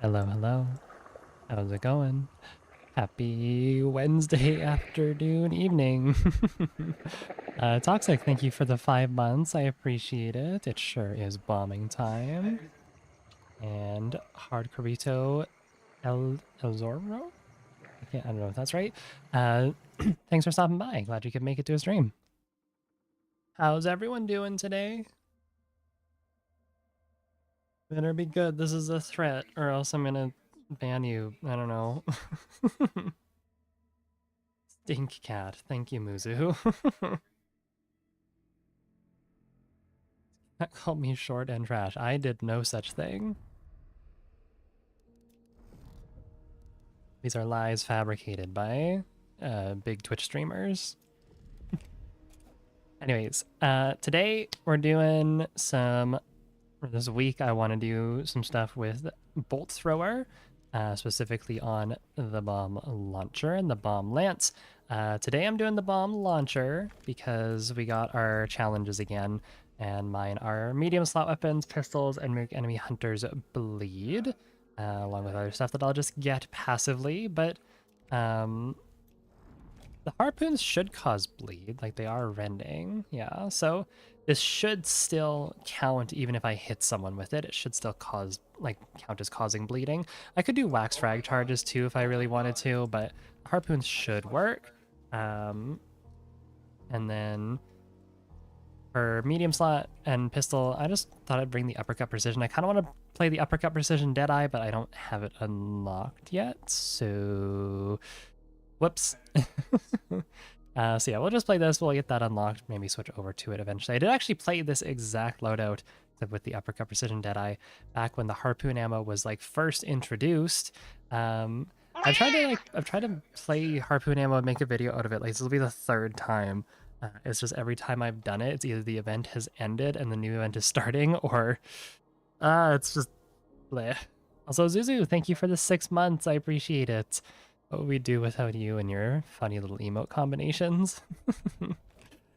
Hello, hello. How's it going? Happy Wednesday afternoon, evening. Toxic, thank you for the 5 months. I appreciate it. It sure is bombing time. And Hard Carito El Zorro? I don't know if that's right. Thanks for stopping by. Glad you could make it to a stream. How's everyone doing today? Better be good. This is a threat, or else I'm gonna ban you. I don't know. Stink cat. Thank you, Muzu. That called me short and trash. I did no such thing. These are lies fabricated by big Twitch streamers. Anyways, today we're doing some, or this week I want to do some stuff with Bolt Thrower, specifically on the bomb launcher and the bomb lance. Today I'm doing the bomb launcher because we got our challenges again, and mine are medium slot weapons, pistols, and make enemy hunters bleed, along with other stuff that I'll just get passively, but the harpoons should cause bleed, like they are rending, yeah, so this should still count even if I hit someone with it. It should still count as causing bleeding. I could do wax frag charges too if I really wanted to, but harpoons should work. And then for medium slot and pistol, I just thought I'd bring the uppercut precision. I kind of want to play the uppercut precision Deadeye, but I don't have it unlocked yet, so whoops. So yeah, we'll just play this. We'll get that unlocked, maybe switch over to it eventually. I did actually play this exact loadout with the uppercut precision Deadeye back when the harpoon ammo was like first introduced. I've tried to play harpoon ammo and make a video out of it. Like this will be the third time. It's just every time I've done it, it's either the event has ended and the new event is starting, or it's just bleh. Also, Zuzu, thank you for the 6 months. I appreciate it. What would we do without you and your funny little emote combinations?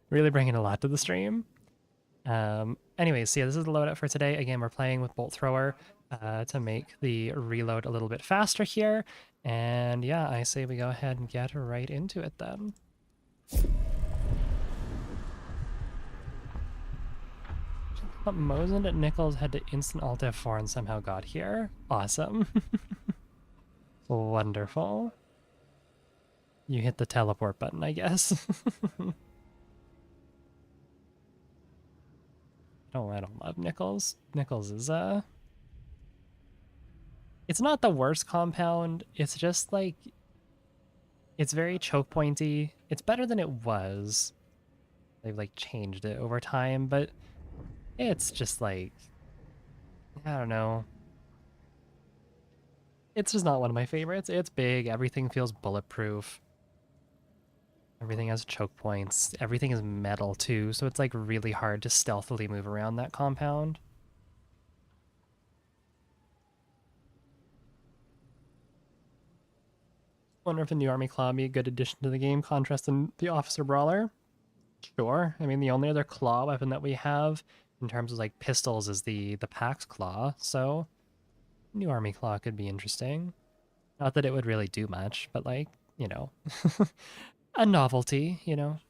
Really bringing a lot to the stream. Anyways, so yeah, this is the loadout for today. Again, we're playing with Bolt Thrower to make the reload a little bit faster here. And yeah, I say we go ahead and get right into it then. But Mosin at Nichols had to instant alt F4 and somehow got here. Awesome. Wonderful. You hit the teleport button, I guess. I don't love Nichols. Nichols is it's not the worst compound. It's just like it's very choke pointy. It's better than it was. They've like changed it over time, but it's just like I don't know. It's just not one of my favorites. It's big. Everything feels bulletproof. Everything has choke points. Everything is metal too, so it's like really hard to stealthily move around that compound. Wonder if a new army claw would be a good addition to the game, contrasting the officer brawler. Sure. I mean, the only other claw weapon that we have in terms of like pistols is the Pax claw, so new army claw could be interesting. Not that it would really do much, but like, you know, a novelty, you know.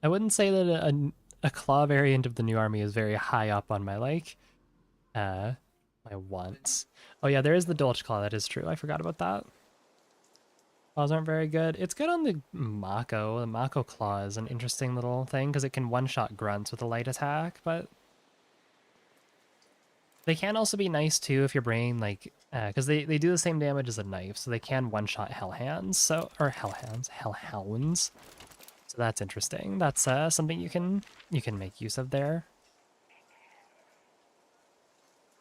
I wouldn't say that a claw variant of the new army is very high up on my my wants. Oh yeah, there is the Dolch claw, that is true. I forgot about that. Claws aren't very good. It's good on the Mako. The Mako claw is an interesting little thing because it can one-shot grunts with a light attack, but they can also be nice too if you're bringing like, because they do the same damage as a knife, so they can one-shot hellhounds, hellhounds. So that's interesting. That's something you can make use of there.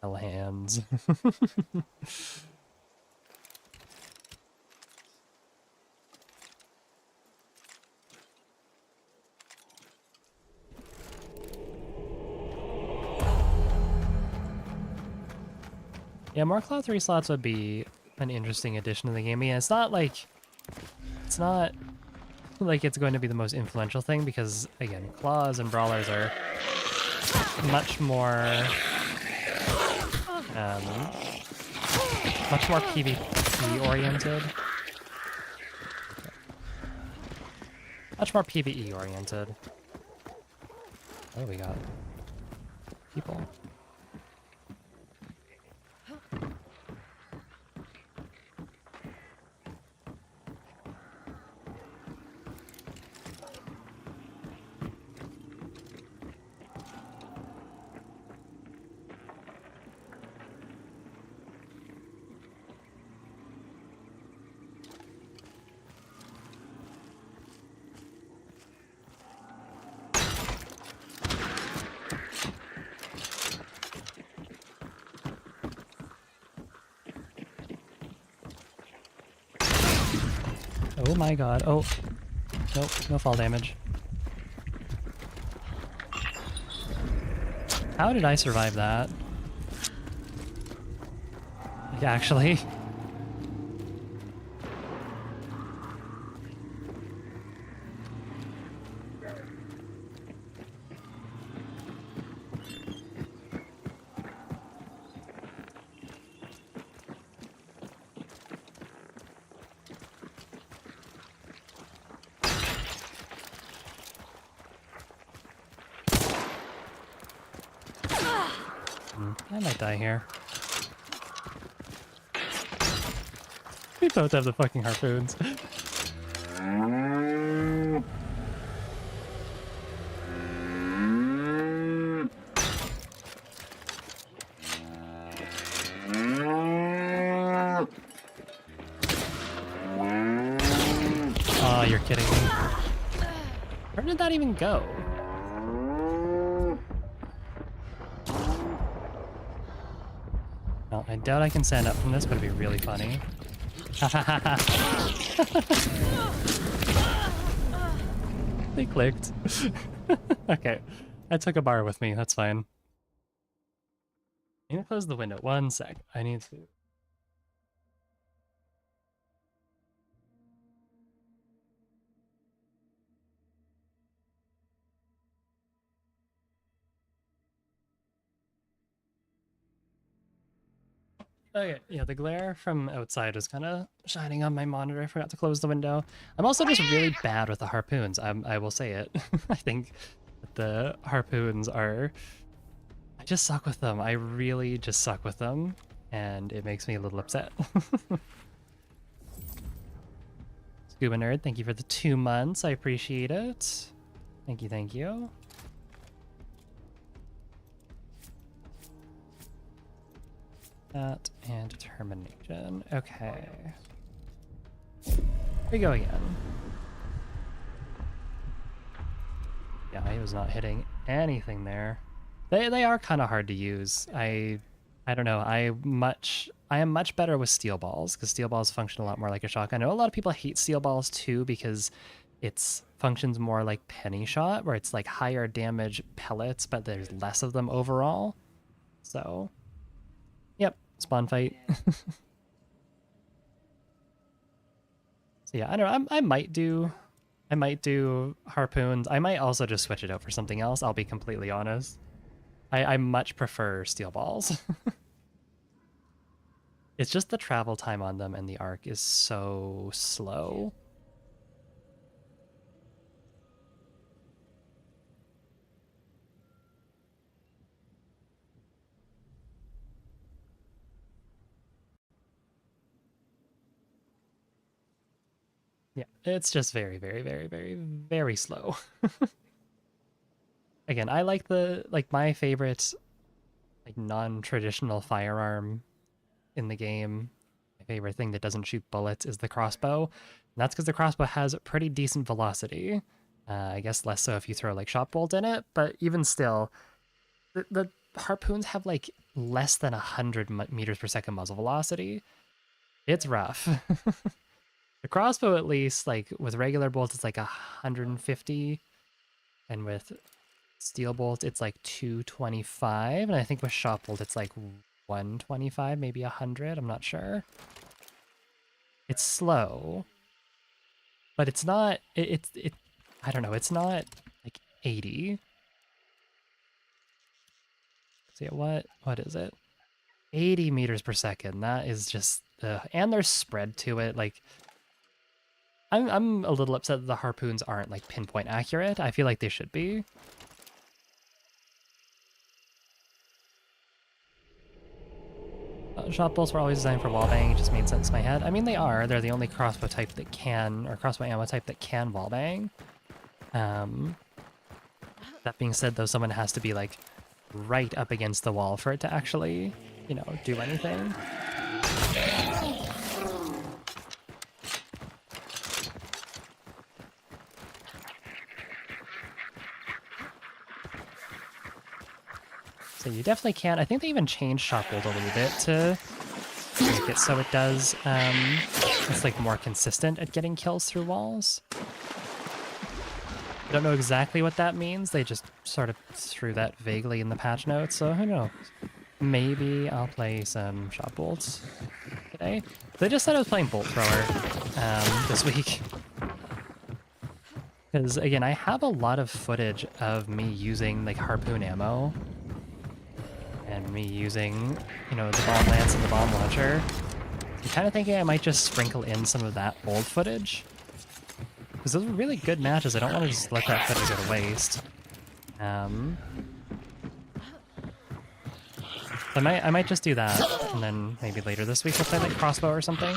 Hellhands. Yeah, more Claw 3 slots would be an interesting addition to the game. Yeah, it's not like it's going to be the most influential thing because, again, claws and brawlers are much more PvP oriented. Much more PvE oriented. Oh, we got people. Oh my god. Oh. Nope, no fall damage. How did I survive that? Like, actually. I might die here. We both have the fucking harpoons. Oh, you're kidding me. Where did that even go? Well, I doubt I can stand up from this, but it'd be really funny. They clicked. Okay, I took a bar with me, that's fine. I need to close the window. One sec. I need to... Okay, yeah, the glare from outside was kind of shining on my monitor. I forgot to close the window. I'm also just really bad with the harpoons. I will say it. I think that the harpoons are... I just suck with them. I really just suck with them, and it makes me a little upset. Scuba Nerd, thank you for the 2 months. I appreciate it. Thank you, thank you. That and determination. Okay. Here we go again. Yeah, I was not hitting anything there. They are kind of hard to use. I don't know. I am much better with steel balls because steel balls function a lot more like a shotgun. I know a lot of people hate steel balls too because it's functions more like penny shot, where it's like higher damage pellets, but there's less of them overall. So, yep, spawn fight. So yeah, I don't know. I might do harpoons. I might also just switch it out for something else. I'll be completely honest. I much prefer steel balls. It's just the travel time on them and the arc is so slow. Yeah, it's just very, very, very, very, very slow. Again, I like my favorite like non-traditional firearm in the game. My favorite thing that doesn't shoot bullets is the crossbow. And that's because the crossbow has pretty decent velocity. I guess less so if you throw like shot bolt in it, but even still, the harpoons have like less than 100 meters per second muzzle velocity. It's rough. The crossbow, at least, like with regular bolts, it's like 150, and with steel bolt, it's like 225, and I think with shot bolt, it's like 125, maybe 100. I'm not sure. It's slow, but it's not. I don't know. It's not like 80. See what is it? 80 meters per second. That is just and there's spread to it. Like I'm a little upset that the harpoons aren't like pinpoint accurate. I feel like they should be. Shot bolts were always designed for wallbang. It just made sense in my head. I mean, they are. They're the only crossbow type that can, or crossbow ammo type that can wallbang. That being said, though, someone has to be like right up against the wall for it to actually, you know, do anything. So you definitely can. I think they even changed shot bolt a little bit to make it so it does, it's like more consistent at getting kills through walls. I don't know exactly what that means. They just sort of threw that vaguely in the patch notes, so who knows? Maybe I'll play some shot bolts today. They just said I was playing bolt thrower this week. Because again, I have a lot of footage of me using like harpoon ammo and me using, you know, the bomb lance and the bomb launcher. I'm kind of thinking I might just sprinkle in some of that old footage. Because those were really good matches. I don't want to just let that footage go to waste. I might just do that, and then maybe later this week I'll play like crossbow or something.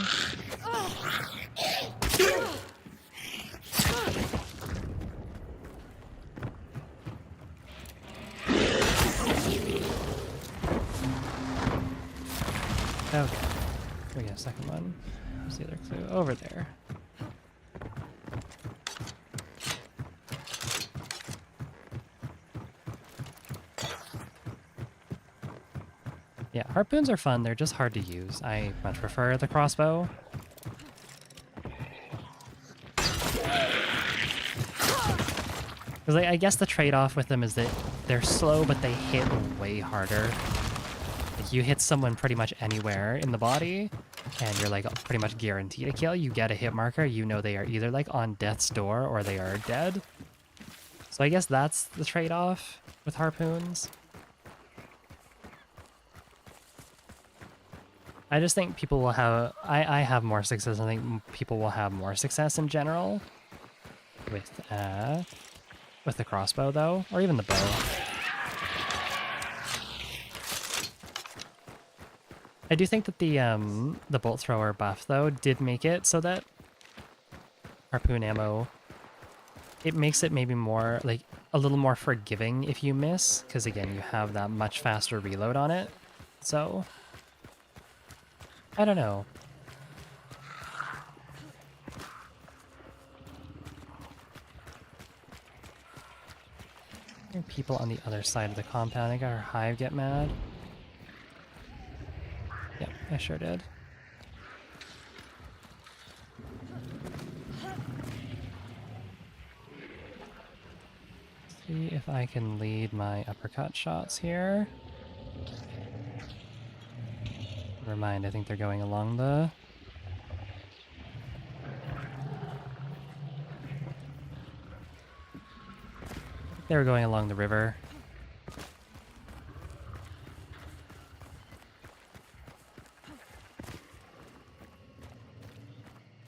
Okay, we get a second one. Where's the other clue? Over there. Yeah, harpoons are fun. They're just hard to use. I much prefer the crossbow. Because I guess the trade-off with them is that they're slow, but they hit way harder. Like you hit someone pretty much anywhere in the body, and you're like pretty much guaranteed a kill. You get a hit marker, you know they are either like on death's door or they are dead. So I guess that's the trade-off with harpoons. I just think people will have... I have more success. I think people will have more success in general with the crossbow, though, or even the bow. I do think that the bolt thrower buff, though, did make it so that harpoon ammo, it makes it maybe more, like, a little more forgiving if you miss, because, again, you have that much faster reload on it, so... I don't know. There are people on the other side of the compound. I got our hive get mad. Yep, I sure did. See if I can lead my uppercut shots here. Never mind, I think they're going along the... They were going along the river.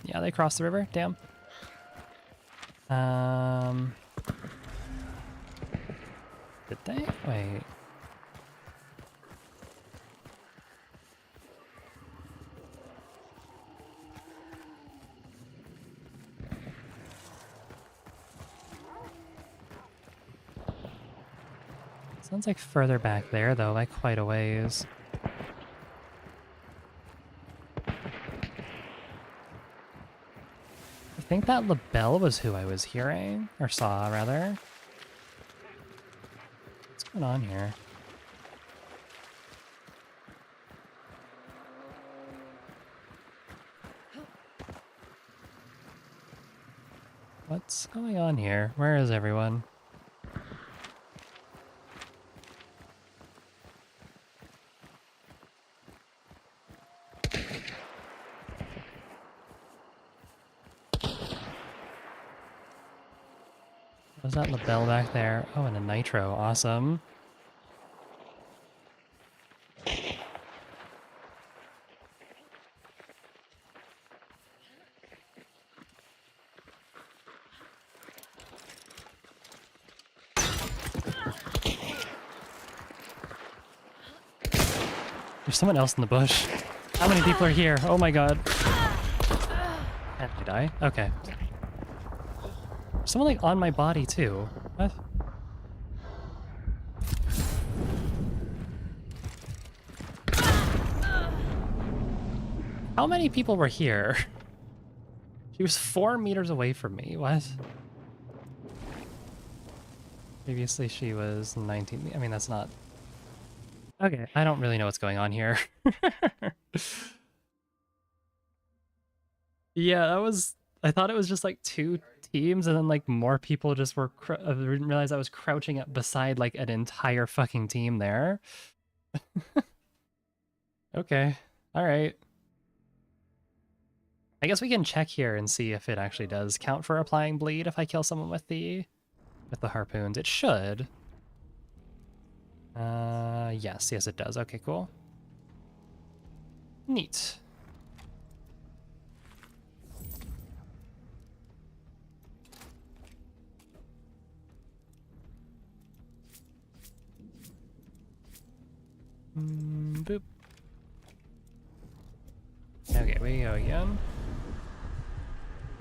Yeah, they crossed the river. Damn. Did they? Wait. Sounds like further back there, though, like quite a ways. I think that LaBelle was who I was hearing, or saw, rather. What's going on here? What's going on here? Where is everyone? Was that LaBelle back there? Oh, and a nitro. Awesome. There's someone else in the bush. How many people are here? Oh my god. Did I die? Okay. There's someone like on my body too. What? How many people were here? She was 4 meters away from me. What? Previously she was 19. I mean, that's not... Okay, I don't really know what's going on here. Yeah, that was... I thought it was just like 2 teams, and then like more people just were... I didn't realize I was crouching up beside like an entire fucking team there. Okay, alright. I guess we can check here and see if it actually does count for applying bleed if I kill someone with the harpoons. It should. Yes, it does. Okay, cool. Neat. Boop. Okay, we go again.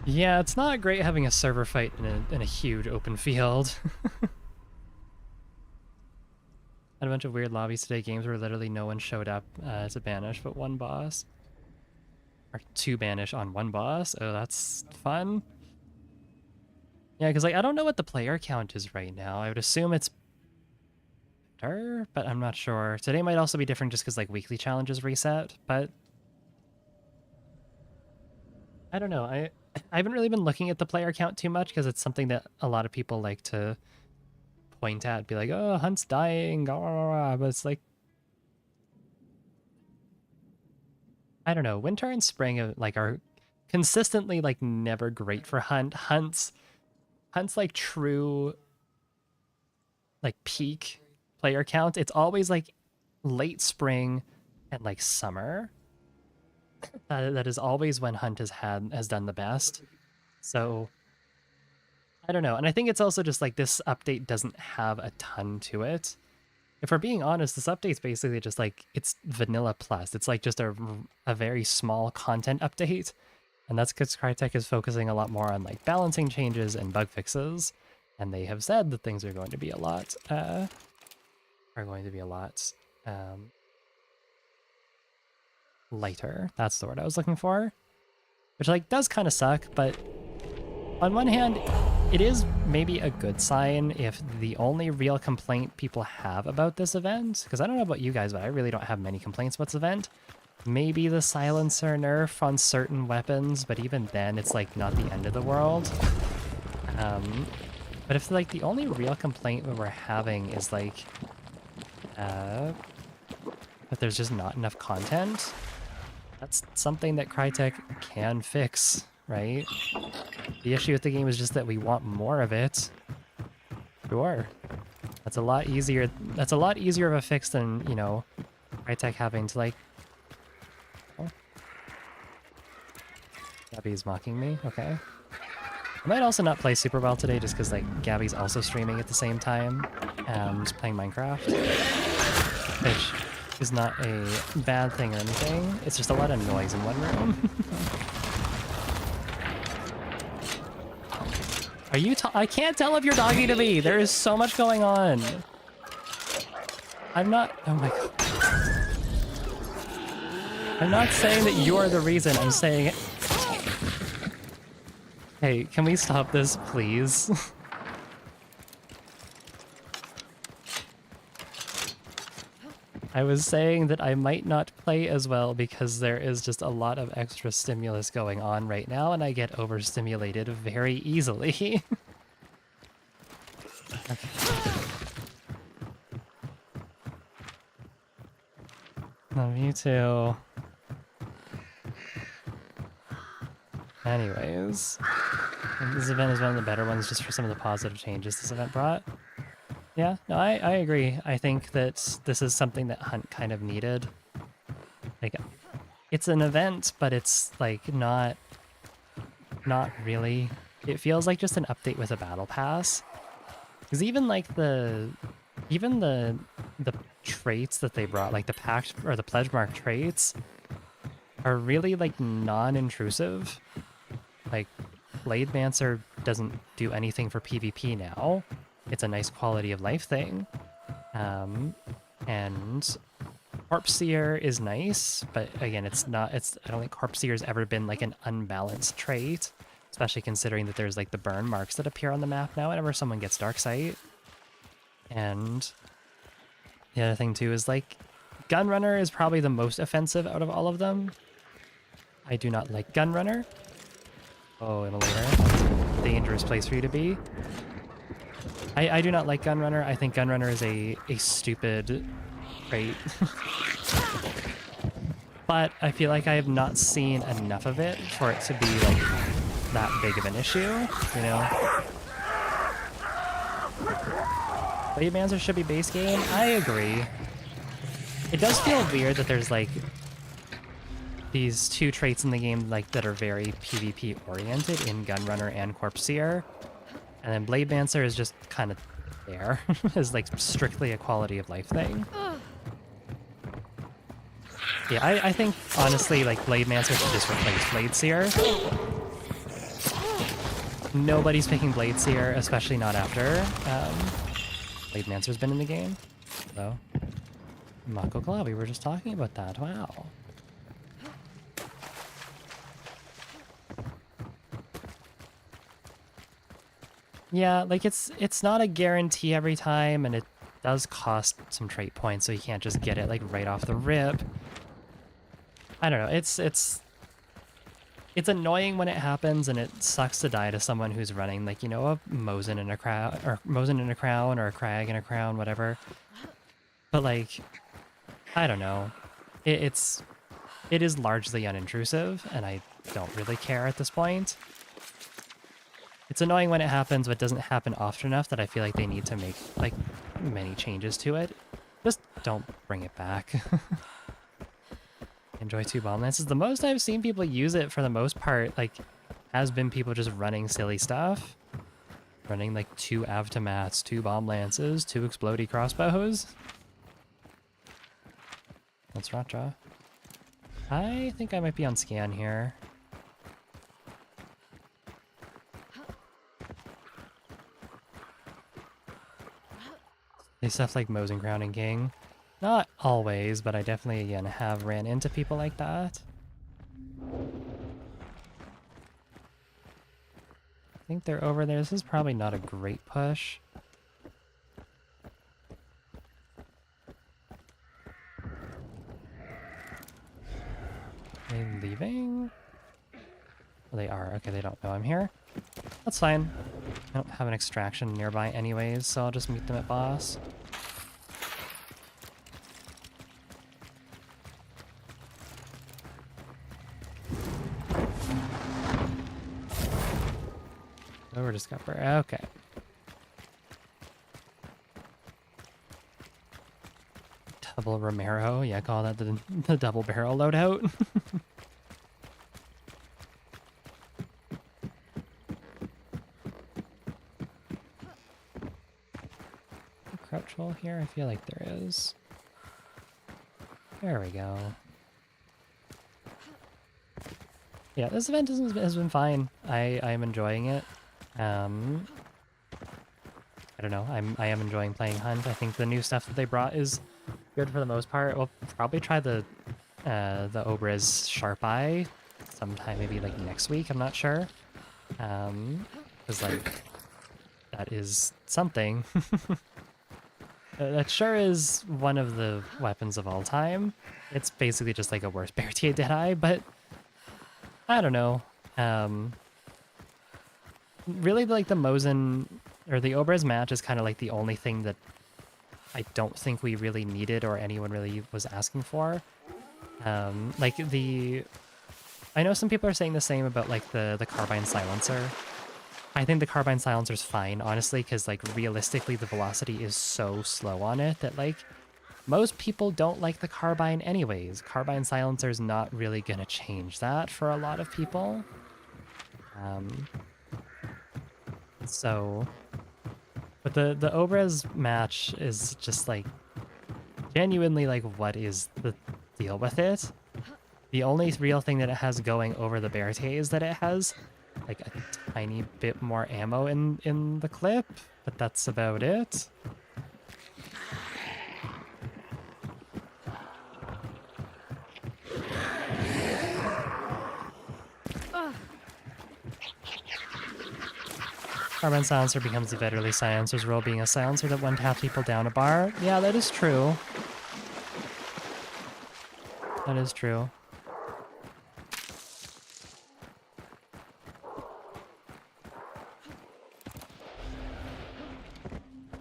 Yeah, it's not great having a server fight in a huge open field. Had a bunch of weird lobbies today, games where literally no one showed up to banish, but 1 boss. Or 2 banish on 1 boss. Oh, that's fun. Yeah, because like I don't know what the player count is right now. I would assume it's better, but I'm not sure. Today might also be different just because like weekly challenges reset, but I don't know. I haven't really been looking at the player count too much because it's something that a lot of people like to point at, be like, oh, Hunt's dying, but it's like, I don't know. Winter and spring like are consistently like never great for Hunt's like true like peak player count. It's always like late spring and like summer. That is always when Hunt has done the best. So I don't know. And I think it's also just like this update doesn't have a ton to it. If we're being honest, this update's basically just like, it's vanilla plus. It's like just a very small content update. And that's because Crytek is focusing a lot more on like balancing changes and bug fixes. And they have said that things are going to be a lot, lighter. That's the word I was looking for. Which like does kind of suck, but on one hand, it is maybe a good sign if the only real complaint people have about this event, because I don't know about you guys, but I really don't have many complaints about this event. Maybe the silencer nerf on certain weapons, but even then it's like not the end of the world. But if like the only real complaint that we're having is like that there's just not enough content, that's something that Crytek can fix, right? The issue with the game is just that we want more of it. Sure. That's a lot easier. That's a lot easier of a fix than, you know, Crytek having to like... Oh. Gabby's mocking me. Okay. I might also not play super well today just because like Gabby's also streaming at the same time and playing Minecraft, which is not a bad thing or anything. It's just a lot of noise in one room. Are you I can't tell if you're talking to me. There is so much going on. I'm not... Oh my god. I'm not saying that you're the reason. I'm saying... Hey, can we stop this, please? I was saying that I might not play as well because there is just a lot of extra stimulus going on right now, and I get overstimulated very easily. Okay. Love you too. Anyways, this event is one of the better ones just for some of the positive changes this event brought. Yeah, no, I agree. I think that this is something that Hunt kind of needed. Like, it's an event, but it's like not really. It feels like just an update with a battle pass. Because even like the traits that they brought, like the pact or the pledge mark traits, are really like non-intrusive. Like Blademancer doesn't do anything for PvP now. It's a nice quality of life thing. And Corpse Seer is nice, but again, it's not, I don't think Corpse Seer's ever been like an unbalanced trait, especially considering that there's like the burn marks that appear on the map now whenever someone gets Dark Sight. And the other thing too is like Gunrunner is probably the most offensive out of all of them. I do not like Gunrunner. Oh, Emulator, that's a dangerous place for you to be. I do not like Gunrunner. I think Gunrunner is a stupid trait. But I feel like I have not seen enough of it for it to be like that big of an issue, you know? Blademancer should be base game. I agree. It does feel weird that there's like these two traits in the game like that are very PvP oriented in Gunrunner and Corpse Seer. And then Blademancer is just kind of there, is like strictly a quality of life thing. Yeah, I think honestly like Blademancer should just replace Bladeseer. Nobody's picking Bladeseer, especially not after Blademancer's been in the game. So, Mako Claw, we were just talking about that. Wow. Yeah, like it's not a guarantee every time, and it does cost some trait points, so you can't just get it like right off the rip. I don't know. It's annoying when it happens, and it sucks to die to someone who's running like, you know, a Mosin in a crown, or Mosin in a crown, or a Crag in a crown, whatever. But like, I don't know. It is largely unintrusive, and I don't really care at this point. It's annoying when it happens, but it doesn't happen often enough that I feel like they need to make like many changes to it. Just don't bring it back. Enjoy 2 bomb lances. The most I've seen people use it for the most part, like, has been people just running silly stuff. Running like 2 Avtomats, 2 bomb lances, 2 explodey crossbows. Let's Ratcha. I think I might be on scan here. They stuff like Mosin Crown and King. Not always, but I definitely, again, have ran into people like that. I think they're over there. This is probably not a great push. Are they leaving? Oh, they are. Okay, they don't know I'm here. That's fine. I don't have an extraction nearby anyways, so I'll just meet them at boss. Over discover. Okay. Double Romero. Yeah, call that the double barrel loadout. Crouch roll here? I feel like there is. There we go. Yeah, this event has been fine. I'm enjoying it. I don't know. I am enjoying playing Hunt. I think the new stuff that they brought is good for the most part. We'll probably try the Obrez Sharp Eye sometime, maybe like next week. I'm not sure. Because like that is something. That sure is one of the weapons of all time. It's basically just like a worse Berthier Deadeye, but I don't know. Really, like the Mosin or the Obrez match is kind of like the only thing that I don't think we really needed or anyone really was asking for. Like I know some people are saying the same about like the Carbine Silencer. I think the Carbine Silencer's fine, honestly, because like realistically the velocity is so slow on it that like most people don't like the Carbine anyways. Carbine Silencer's not really gonna change that for a lot of people. So, but the Obrez match is just like genuinely, like, what is the deal with it? The only real thing that it has going over the Bertha is that it has, like, a tiny bit more ammo in the clip, but that's about it. Carbon silencer becomes the veterinary silencer's role, being a silencer that one taps people down a bar. Yeah, that is true. That is true.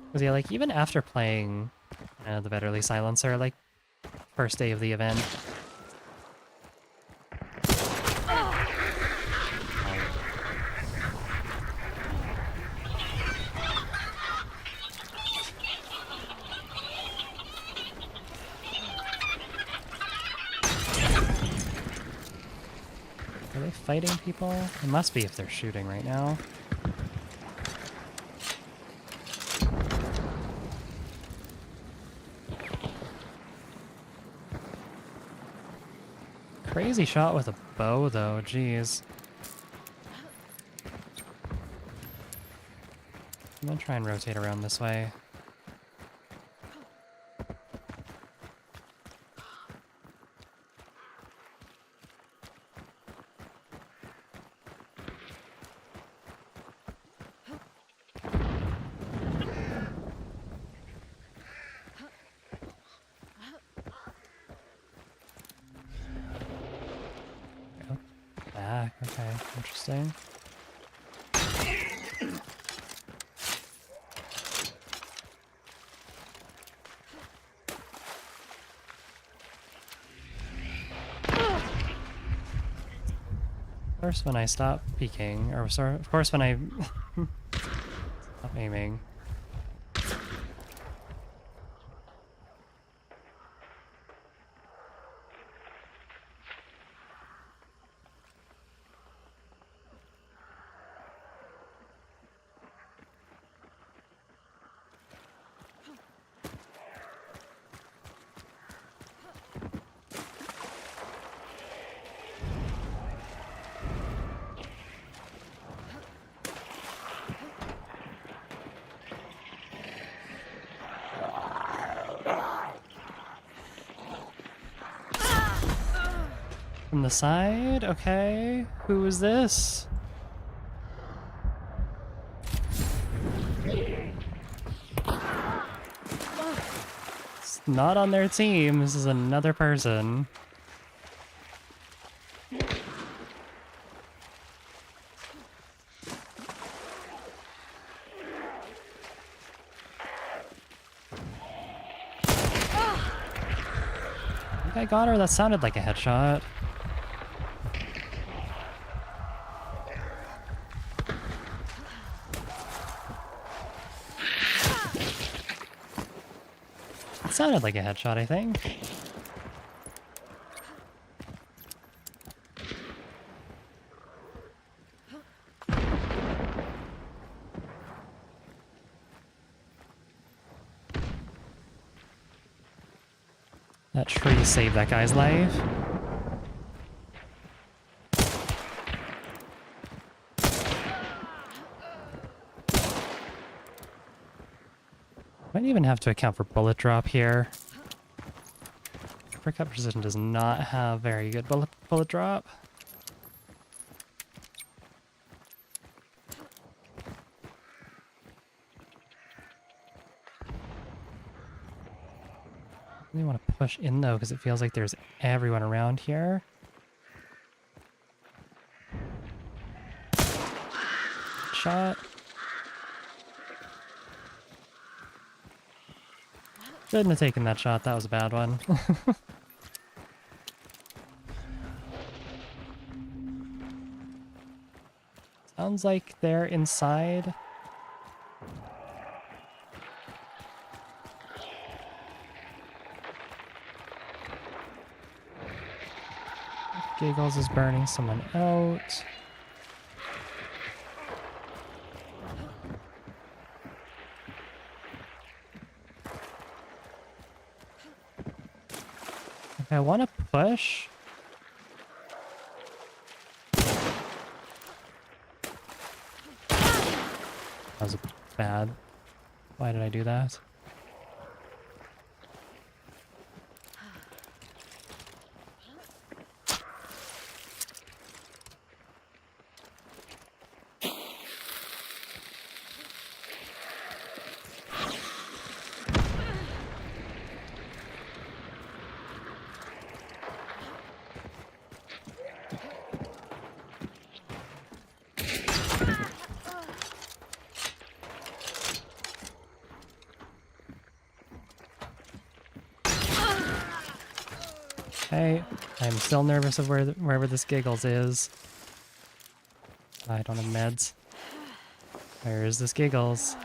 Because yeah, like, even after playing the veterinary silencer, like, first day of the event, are they fighting people? It must be if they're shooting right now. Crazy shot with a bow, though. Jeez. I'm gonna try and rotate around this way. Back. Okay, interesting. Of course, when I stop peeking, or sorry, of course when I stop aiming. From the side? Okay. Who is this? It's not on their team. This is another person. I think I got her. That sounded like a headshot. It sounded like a headshot, I think. That tree saved that guy's life. Might even have to account for bullet drop here. Uppercut precision does not have very good bullet drop. I really want to push in though, because it feels like there's everyone around here. Shot. Shouldn't have taken that shot, that was a bad one. Sounds like they're inside. Giggles is burning someone out. I want to push. That was bad. Why did I do that? Okay, I'm still nervous of wherever this Giggles is. I don't have meds. Where is this Giggles?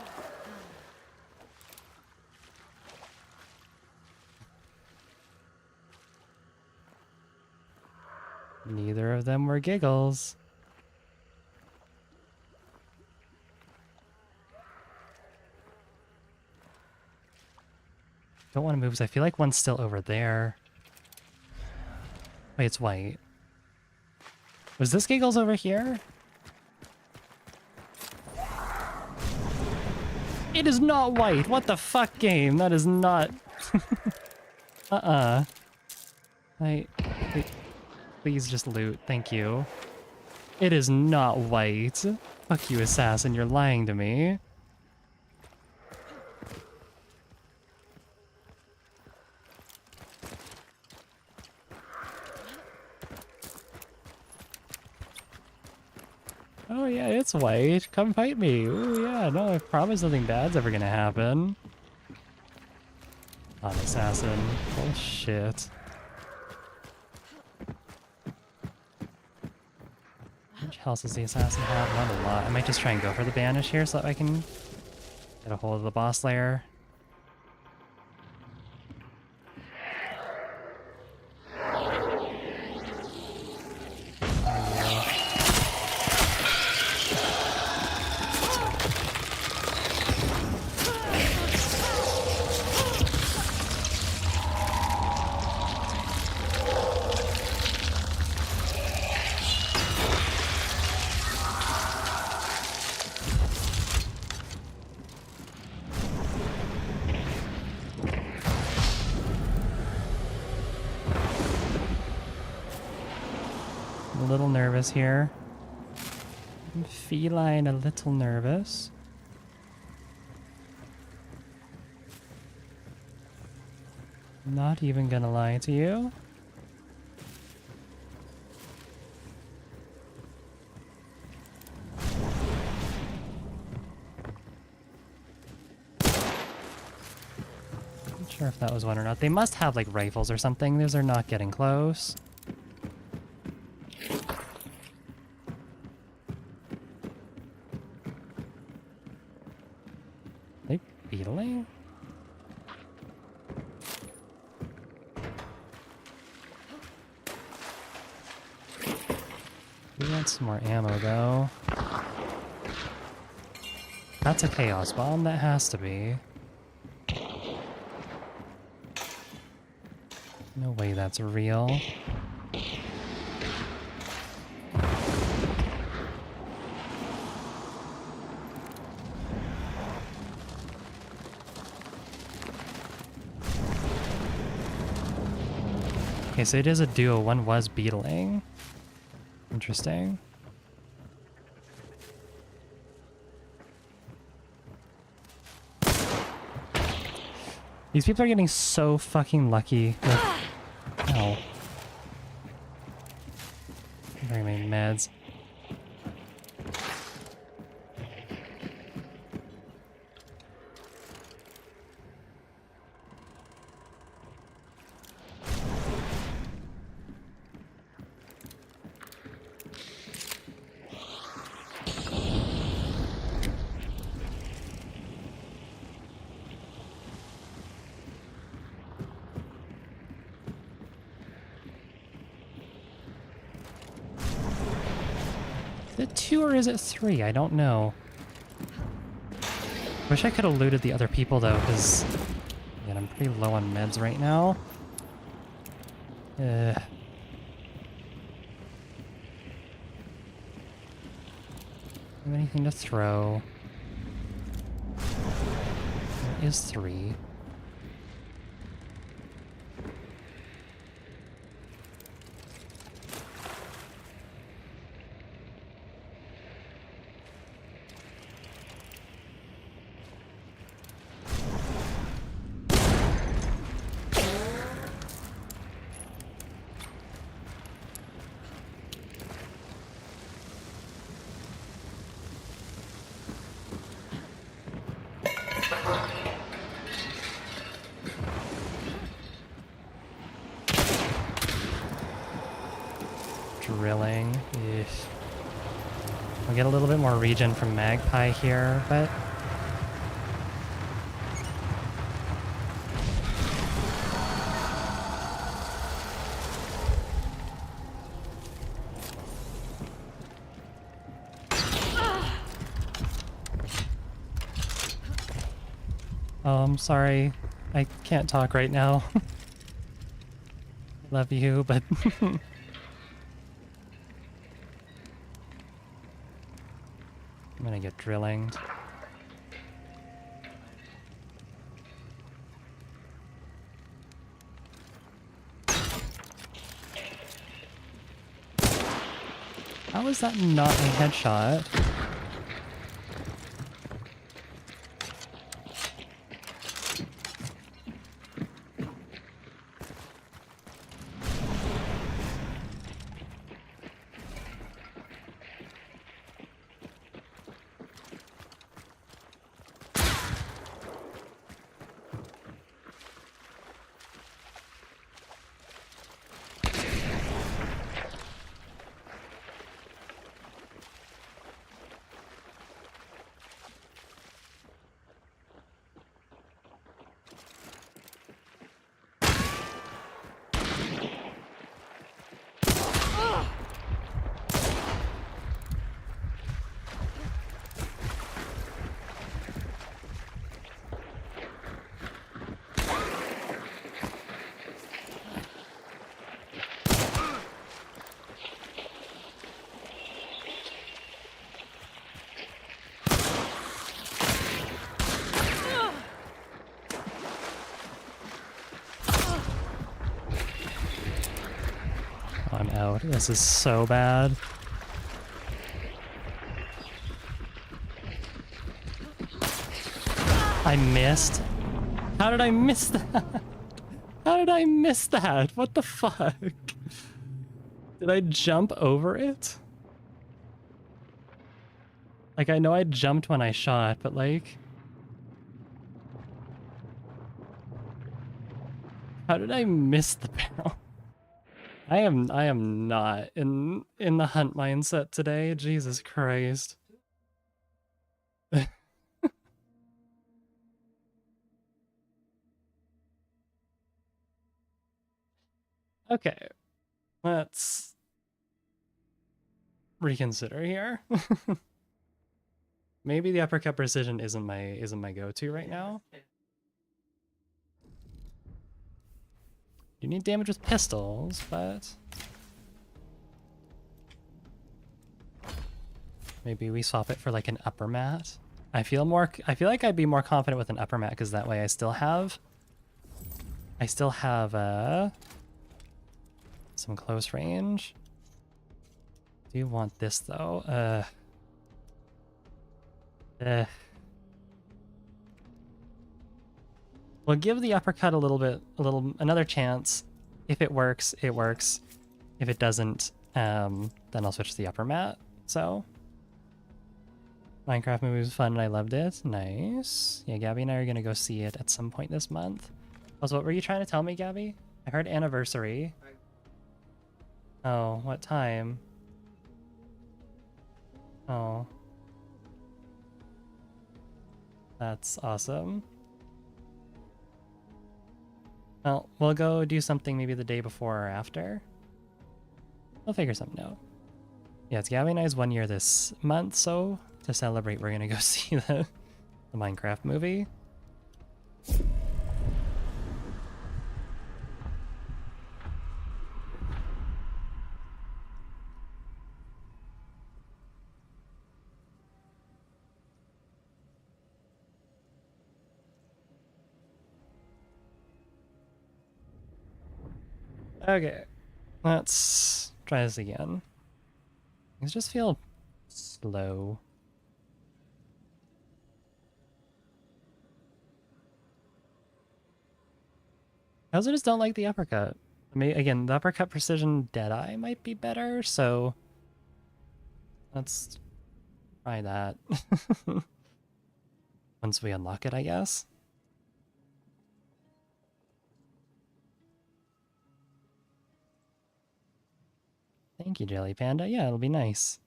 Neither of them were Giggles. Don't want to move because I feel like one's still over there. Wait, it's white. Was this Giggles over here? It is not white! What the fuck, game? That is not... Wait, please just loot. Thank you. It is not white. Fuck you, assassin. You're lying to me. Oh yeah, it's white. Come fight me. Ooh yeah, no, I promise nothing bad's ever gonna happen. Not an assassin. Bullshit. How much health does the assassin have? Not a lot. I might just try and go for the banish here so that I can get a hold of the boss lair. A little nervous here. I'm feline a little nervous. Not even gonna lie to you. Not sure if that was one or not. They must have like rifles or something. Those are not getting close. They beetling? We want some more ammo though. That's a chaos bomb, that has to be. No way that's real. Okay, so it is a duo. One was beetling. Interesting. These people are getting so fucking lucky with... Ow. Very many meds. Is it 2 or is it 3? I don't know. Wish I could have looted the other people though, because I'm pretty low on meds right now. Have anything to throw? There is 3. Drilling. Eesh. We'll get a little bit more regen from Magpie here, but... Oh, I'm sorry. I can't talk right now. I love you, but... I'm gonna get drilling. How is that not a headshot? I'm out. This is so bad. I missed. How did I miss that? How did I miss that? What the fuck? Did I jump over it? Like, I know I jumped when I shot, but like... How did I miss the barrel? I am not in the hunt mindset today. Jesus Christ. Okay. Let's reconsider here. Maybe the uppercut precision isn't my go-to right now. You need damage with pistols, but maybe we swap it for like an upper mat. I feel like I'd be more confident with an upper mat because that way I still have some close range. Do you want this though? We'll give the uppercut another chance. If it works, it works. If it doesn't, then I'll switch to the upper mat. So, Minecraft movie was fun and I loved it. Nice. Yeah, Gabby and I are gonna go see it at some point this month. Also, what were you trying to tell me, Gabby? I heard anniversary. Oh, what time? Oh. That's awesome. Well, we'll go do something maybe the day before or after. We'll figure something out. Yeah, it's Gabby and I's 1 year this month, so to celebrate, we're gonna go see the Minecraft movie. Okay, let's try this again. Things just feel slow. I also just don't like the uppercut. I mean, again, the uppercut precision Deadeye might be better, so let's try that. Once we unlock it, I guess. Thank you, Jelly Panda. Yeah, it'll be nice.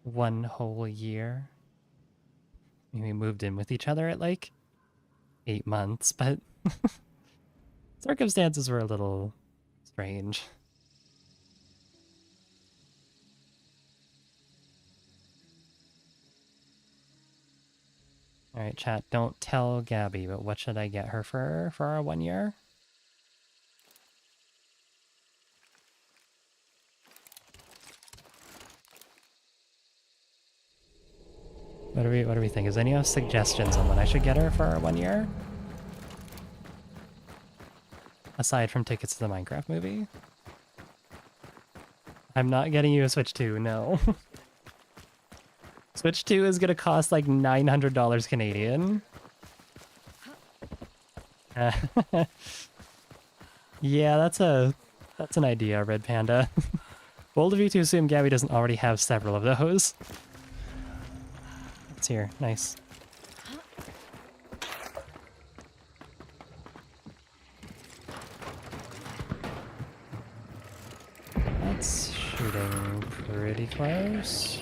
1 whole year. We moved in with each other at like 8 months, but circumstances were a little strange. Alright, chat, don't tell Gabby, but what should I get her for our 1 year? What do we think? Is any suggestions on what I should get her for our 1 year? Aside from tickets to the Minecraft movie? I'm not getting you a Switch 2, no. Switch 2 is gonna cost like $900 Canadian. Yeah, that's an idea, Red Panda. Bold of you to assume Gabby doesn't already have several of those. It's here, nice. That's shooting pretty close.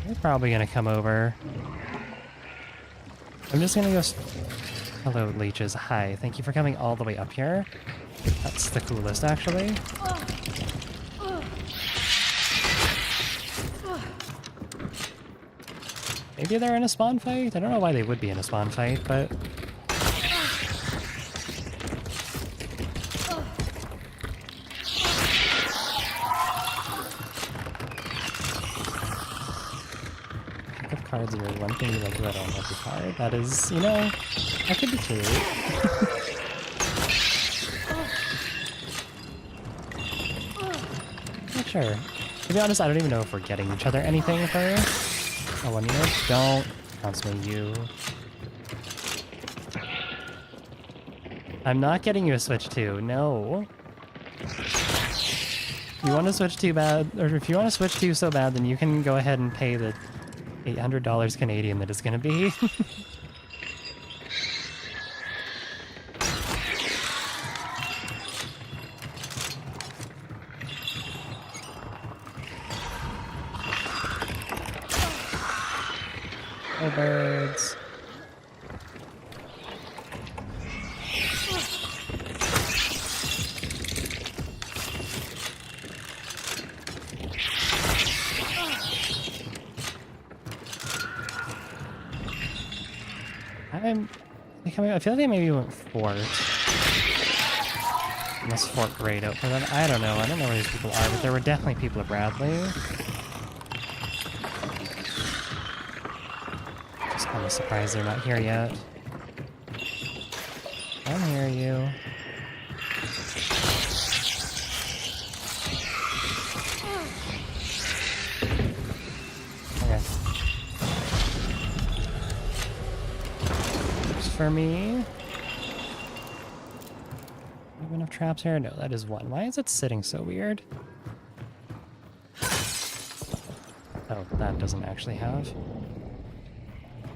They're probably gonna come over. I'm just gonna go... Hello, leeches. Hi, thank you for coming all the way up here. That's the coolest, actually. Maybe they're in a spawn fight? I don't know why they would be in a spawn fight, but... Pick up cards are one thing you like about on every card. That is, you know, that could be cute. Not sure. To be honest, I don't even know if we're getting each other anything for a 1 year. Don't bounce me, you. I'm not getting you a Switch 2, no. You want to Switch 2 bad, or if you want to Switch 2 so bad, then you can go ahead and pay the $800 Canadian that it's gonna be. Oh, birds. I feel like they maybe went fort. Unless fort grayed out for them. I don't know. I don't know where these people are, but there were definitely people at Bradley. Just kind of surprised they're not here yet. I hear you. Okay. For me. Have enough traps here? No, that is one. Why is it sitting so weird? Oh, that doesn't actually have.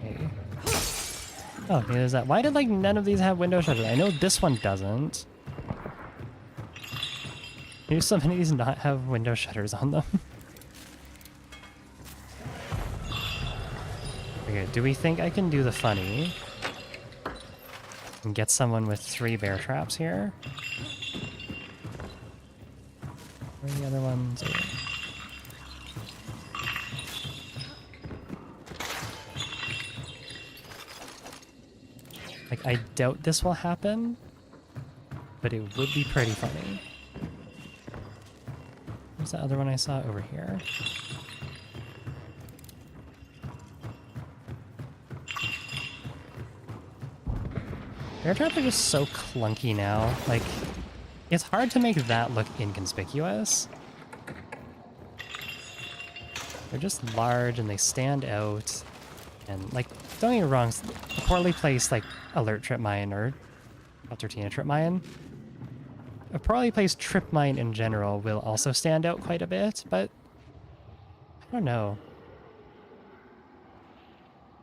Okay. Oh, neither does that. Why did like none of these have window shutters? I know this one doesn't. Do some of these not have window shutters on them? Okay, do we think I can do the funny? And get someone with 3 bear traps here. Where are the other ones? Like, I doubt this will happen, but it would be pretty funny. Where's the other one I saw? Over here. Bear traps are just so clunky now. Like, it's hard to make that look inconspicuous. They're just large and they stand out. And, like, don't get me wrong, a poorly placed, like, alert trip mine or concertina trip mine. A poorly placed trip mine in general will also stand out quite a bit, but I don't know.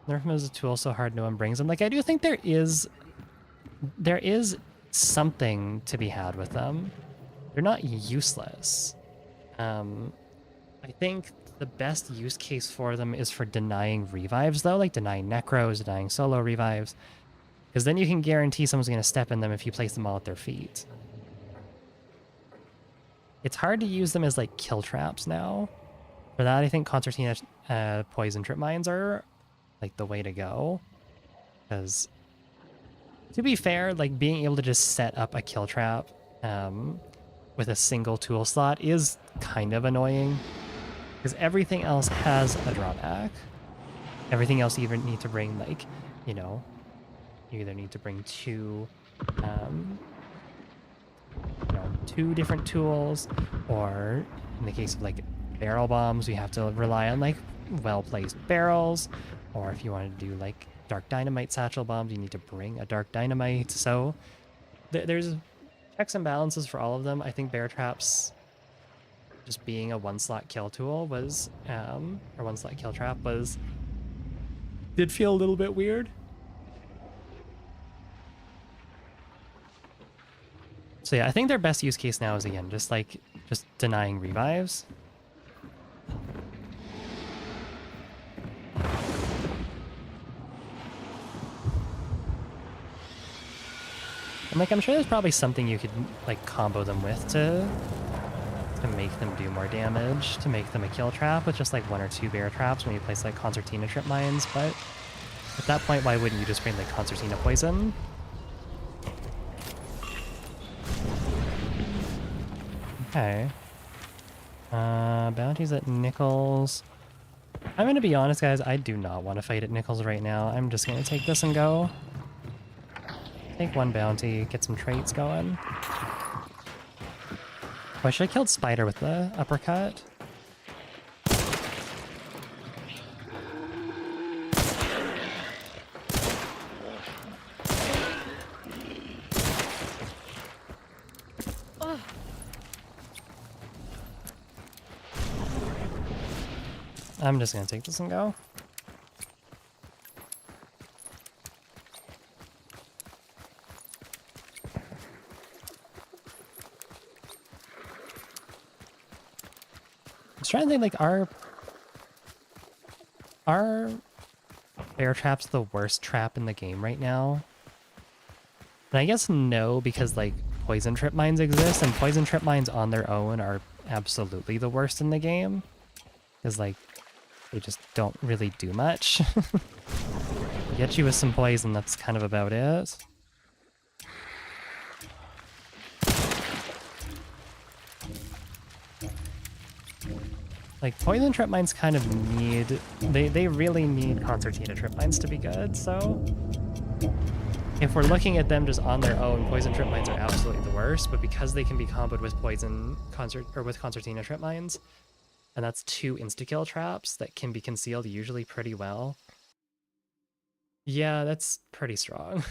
Nerf them as a tool so hard no one brings them. Like, I do think there is something to be had with them. They're not useless. I think the best use case for them is for denying revives, though, like denying necros, denying solo revives, because then you can guarantee someone's going to step in them if you place them all at their feet. It's hard to use them as, like, kill traps now. For that, I think concertina poison trip mines are, like, the way to go. Because, to be fair, like, being able to just set up a kill trap with a single tool slot is kind of annoying. Because everything else has a drawback. Everything else you even need to bring, like, you know, you either need to bring two different tools, or in the case of, like, barrel bombs, we have to rely on, like, well-placed barrels, or if you want to do, like, dark dynamite satchel bombs, you need to bring a dark dynamite. So there's checks and balances for all of them. I think bear traps just being a one-slot kill tool was, or one-slot kill trap did feel a little bit weird. So yeah, I think their best use case now is, again, just denying revives. And, like, I'm sure there's probably something you could, like, combo them with to make them do more damage, to make them a kill trap with just, like, one or two bear traps when you place, like, concertina trip mines, but at that point, why wouldn't you just bring, like, concertina poison? Okay. Bounties at Nichols. I'm gonna be honest, guys, I do not want to fight at Nichols right now. I'm just gonna take this and go. Take one bounty, get some traits going. Oh, I should have killed Spider with the uppercut. I'm just gonna take this and go. I was trying to think, like, are bear traps the worst trap in the game right now? And I guess no, because, like, poison trip mines exist, and poison trip mines on their own are absolutely the worst in the game. Because, like, they just don't really do much. Get you with some poison, that's kind of about it. Like, poison trip mines kind of need... They really need concertina trip mines to be good, so... If we're looking at them just on their own, poison trip mines are absolutely the worst, but because they can be comboed with with concertina trip mines, and that's two insta-kill traps that can be concealed usually pretty well. Yeah, that's pretty strong.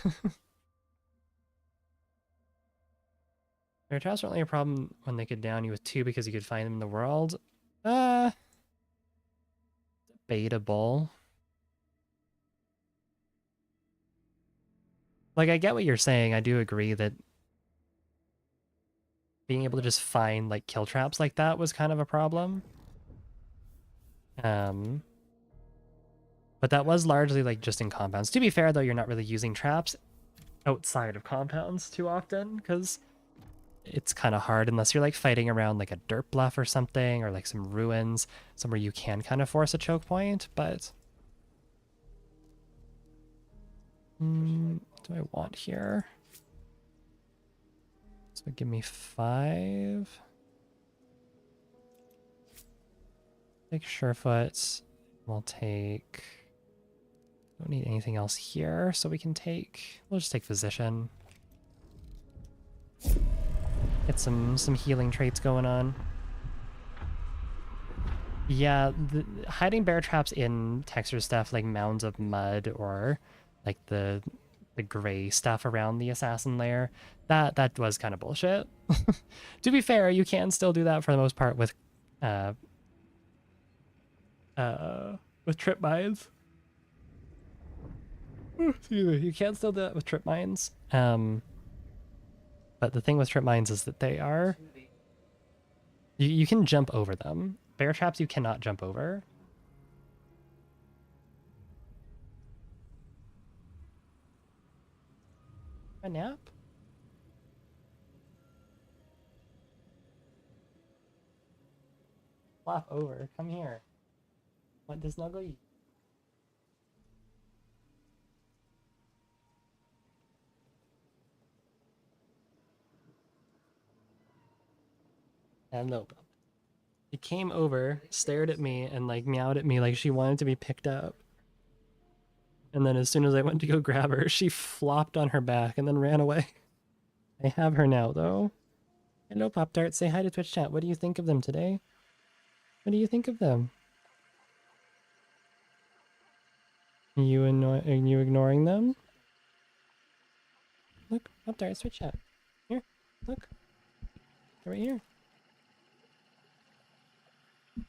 Their traps are only a problem when they could down you with two because you could find them in the world. Debatable. Like, I get what you're saying. I do agree that being able to just find, like, kill traps like that was kind of a problem. But that was largely, like, just in compounds. To be fair, though, you're not really using traps outside of compounds too often, because it's kind of hard unless you're, like, fighting around, like, a dirt bluff or something, or, like, some ruins, somewhere you can kind of force a choke point, but... what do I want here? So give me 5. Take Surefoot. We'll take... Don't need anything else here, so we can take... We'll just take Physician. Get some healing traits going on. Yeah, hiding bear traps in texture stuff like mounds of mud or like the gray stuff around the assassin lair, that was kind of bullshit. To be fair, you can still do that for the most part with trip mines. Excuse me. You can still do that with trip mines. But the thing with trip mines is that they are... You can jump over them. Bear traps you cannot jump over. A nap? Flop over. Come here. Want to snuggle you? Hello. She came over, stared at me, and like meowed at me like she wanted to be picked up. And then as soon as I went to go grab her, she flopped on her back and then ran away. I have her now, though. Hello, Pop-Tart. Say hi to Twitch chat. What do you think of them today? What do you think of them? Are you ignoring them? Look, Pop-Tart, Twitch chat. Here, look. They're right here.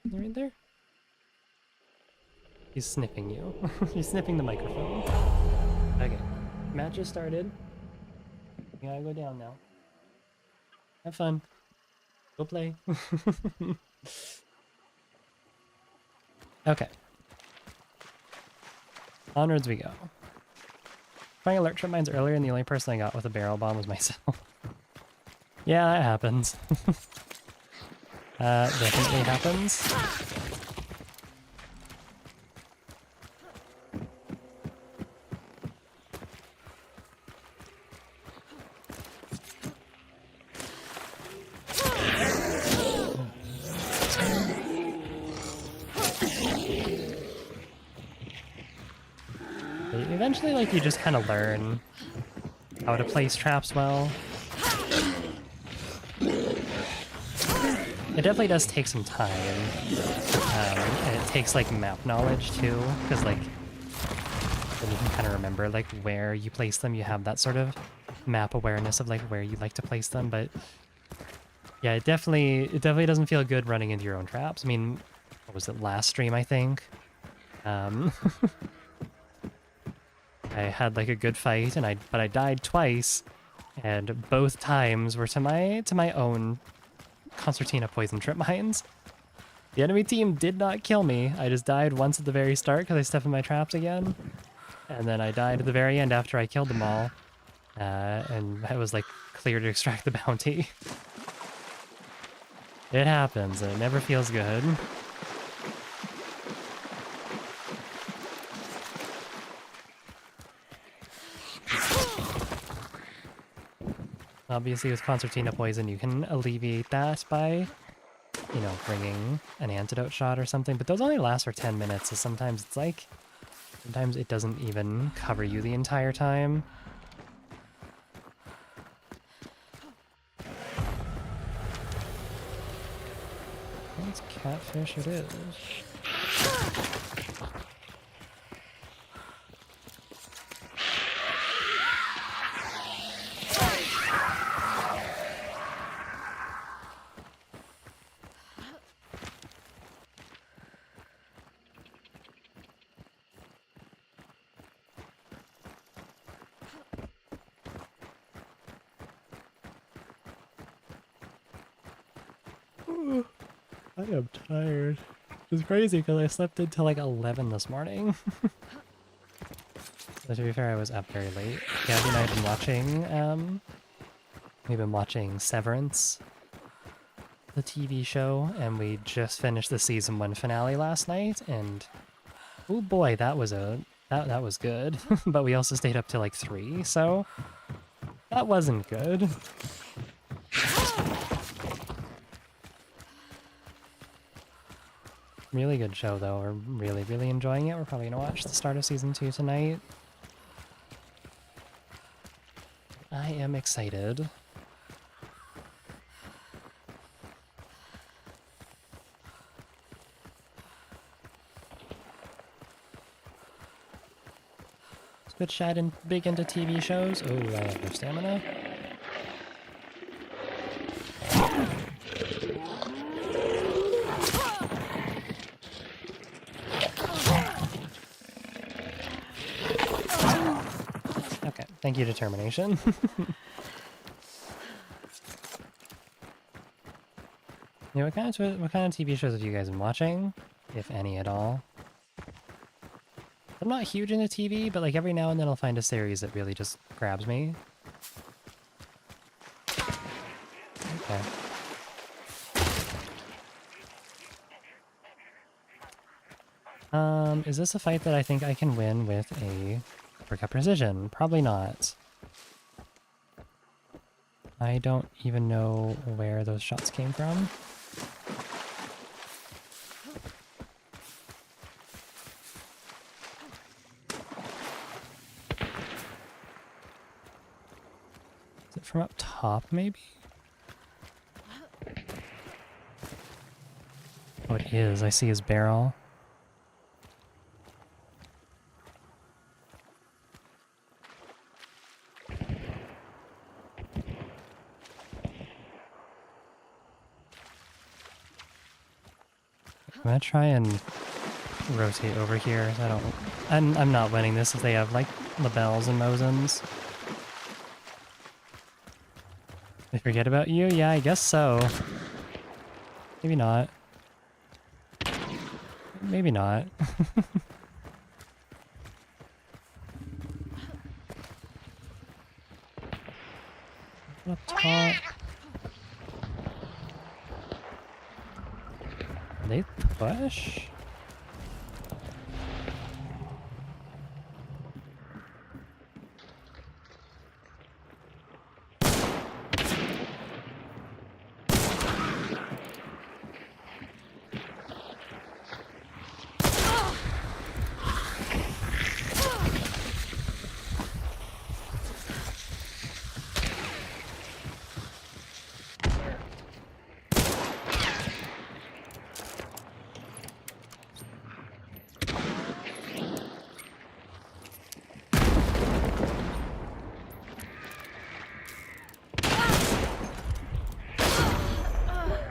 They're right there. He's sniffing you. He's sniffing the microphone. Okay. Match just started. You gotta go down now. Have fun. Go play. Okay. Onwards we go. Trying alert trip mines earlier and the only person I got with a barrel bomb was myself. Yeah, that happens. Definitely happens. Eventually, like, you just kind of learn how to place traps well. It definitely does take some time, and it takes, like, map knowledge, too, because, like, then you can kind of remember, like, where you place them. You have that sort of map awareness of, like, where you like to place them, but yeah, it definitely doesn't feel good running into your own traps. I mean, what was it, last stream, I think? I had like a good fight, but I died twice, and both times were to my own concertina poison trip mines. The enemy team did not kill me. I just died once at the very start because I stepped in my traps again, and then I died at the very end after I killed them all, and I was like clear to extract the bounty. It happens, and it never feels good. Obviously, with concertina poison, you can alleviate that by, you know, bringing an antidote shot or something, but those only last for 10 minutes, so sometimes it's like, sometimes it doesn't even cover you the entire time. It's catfish it is. I am tired. It's crazy because I slept until like 11 this morning. But to be fair, I was up very late. Gabby and I have been watching, we've been watching Severance, the TV show, and we just finished the season 1 finale last night, and oh boy, that was good. But we also stayed up till like 3, so that wasn't good. Really good show, though. We're really, really enjoying it. We're probably going to watch the start of Season 2 tonight. I am excited. Good chat and big into TV shows. Oh, I have no stamina. Okay, thank you, determination. Yeah, what kind of TV shows have you guys been watching, if any at all? I'm not huge into TV, but like every now and then I'll find a series that really just grabs me. Okay. Is this a fight that I think I can win with a uppercut precision? Probably not. I don't even know where those shots came from. Is it from up top, maybe? Oh, it is. I see his barrel. I'm gonna try and rotate over here. I'm not winning this if they have like labels and Mosins. They forget about you? Yeah, I guess so. Maybe not. Maybe not. Up top. They push?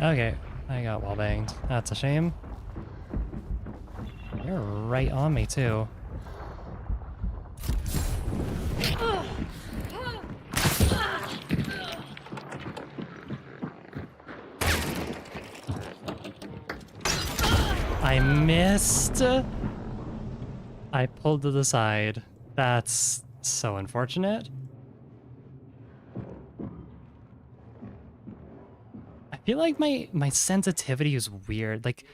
Okay, I got wall banged. That's a shame. They're right on me too. I missed. I pulled to the side. That's so unfortunate. I feel like my sensitivity is weird. Like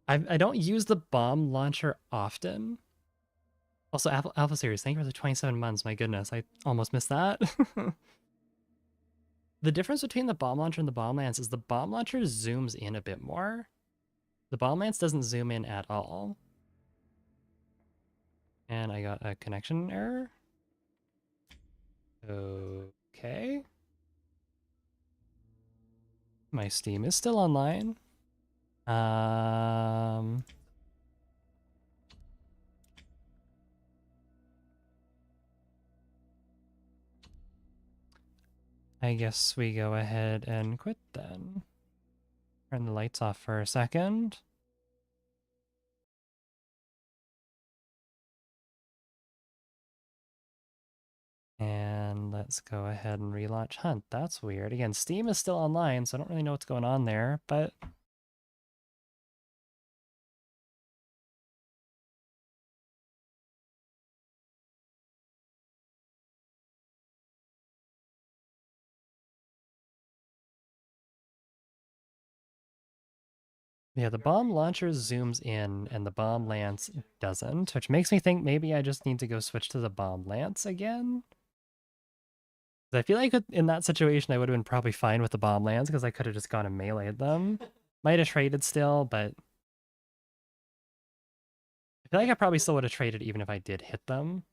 I don't use the bomb launcher often. Also, Alpha Series, thank you for the 27 months. My goodness, I almost missed that. The difference between the bomb launcher and the bomb lance is the bomb launcher zooms in a bit more. The bomb lance doesn't zoom in at all. And I got a connection error. Okay. My Steam is still online. I guess we go ahead and quit then. Turn the lights off for a second. And let's go ahead and relaunch Hunt. That's weird. Again, Steam is still online, so I don't really know what's going on there, but yeah, the bomb launcher zooms in and the bomb lance doesn't, which makes me think maybe I just need to go switch to the bomb lance again. I feel like in that situation, I would have been probably fine with the bomb lance because I could have just gone and meleeed them. Might have traded still, but I feel like I probably still would have traded even if I did hit them.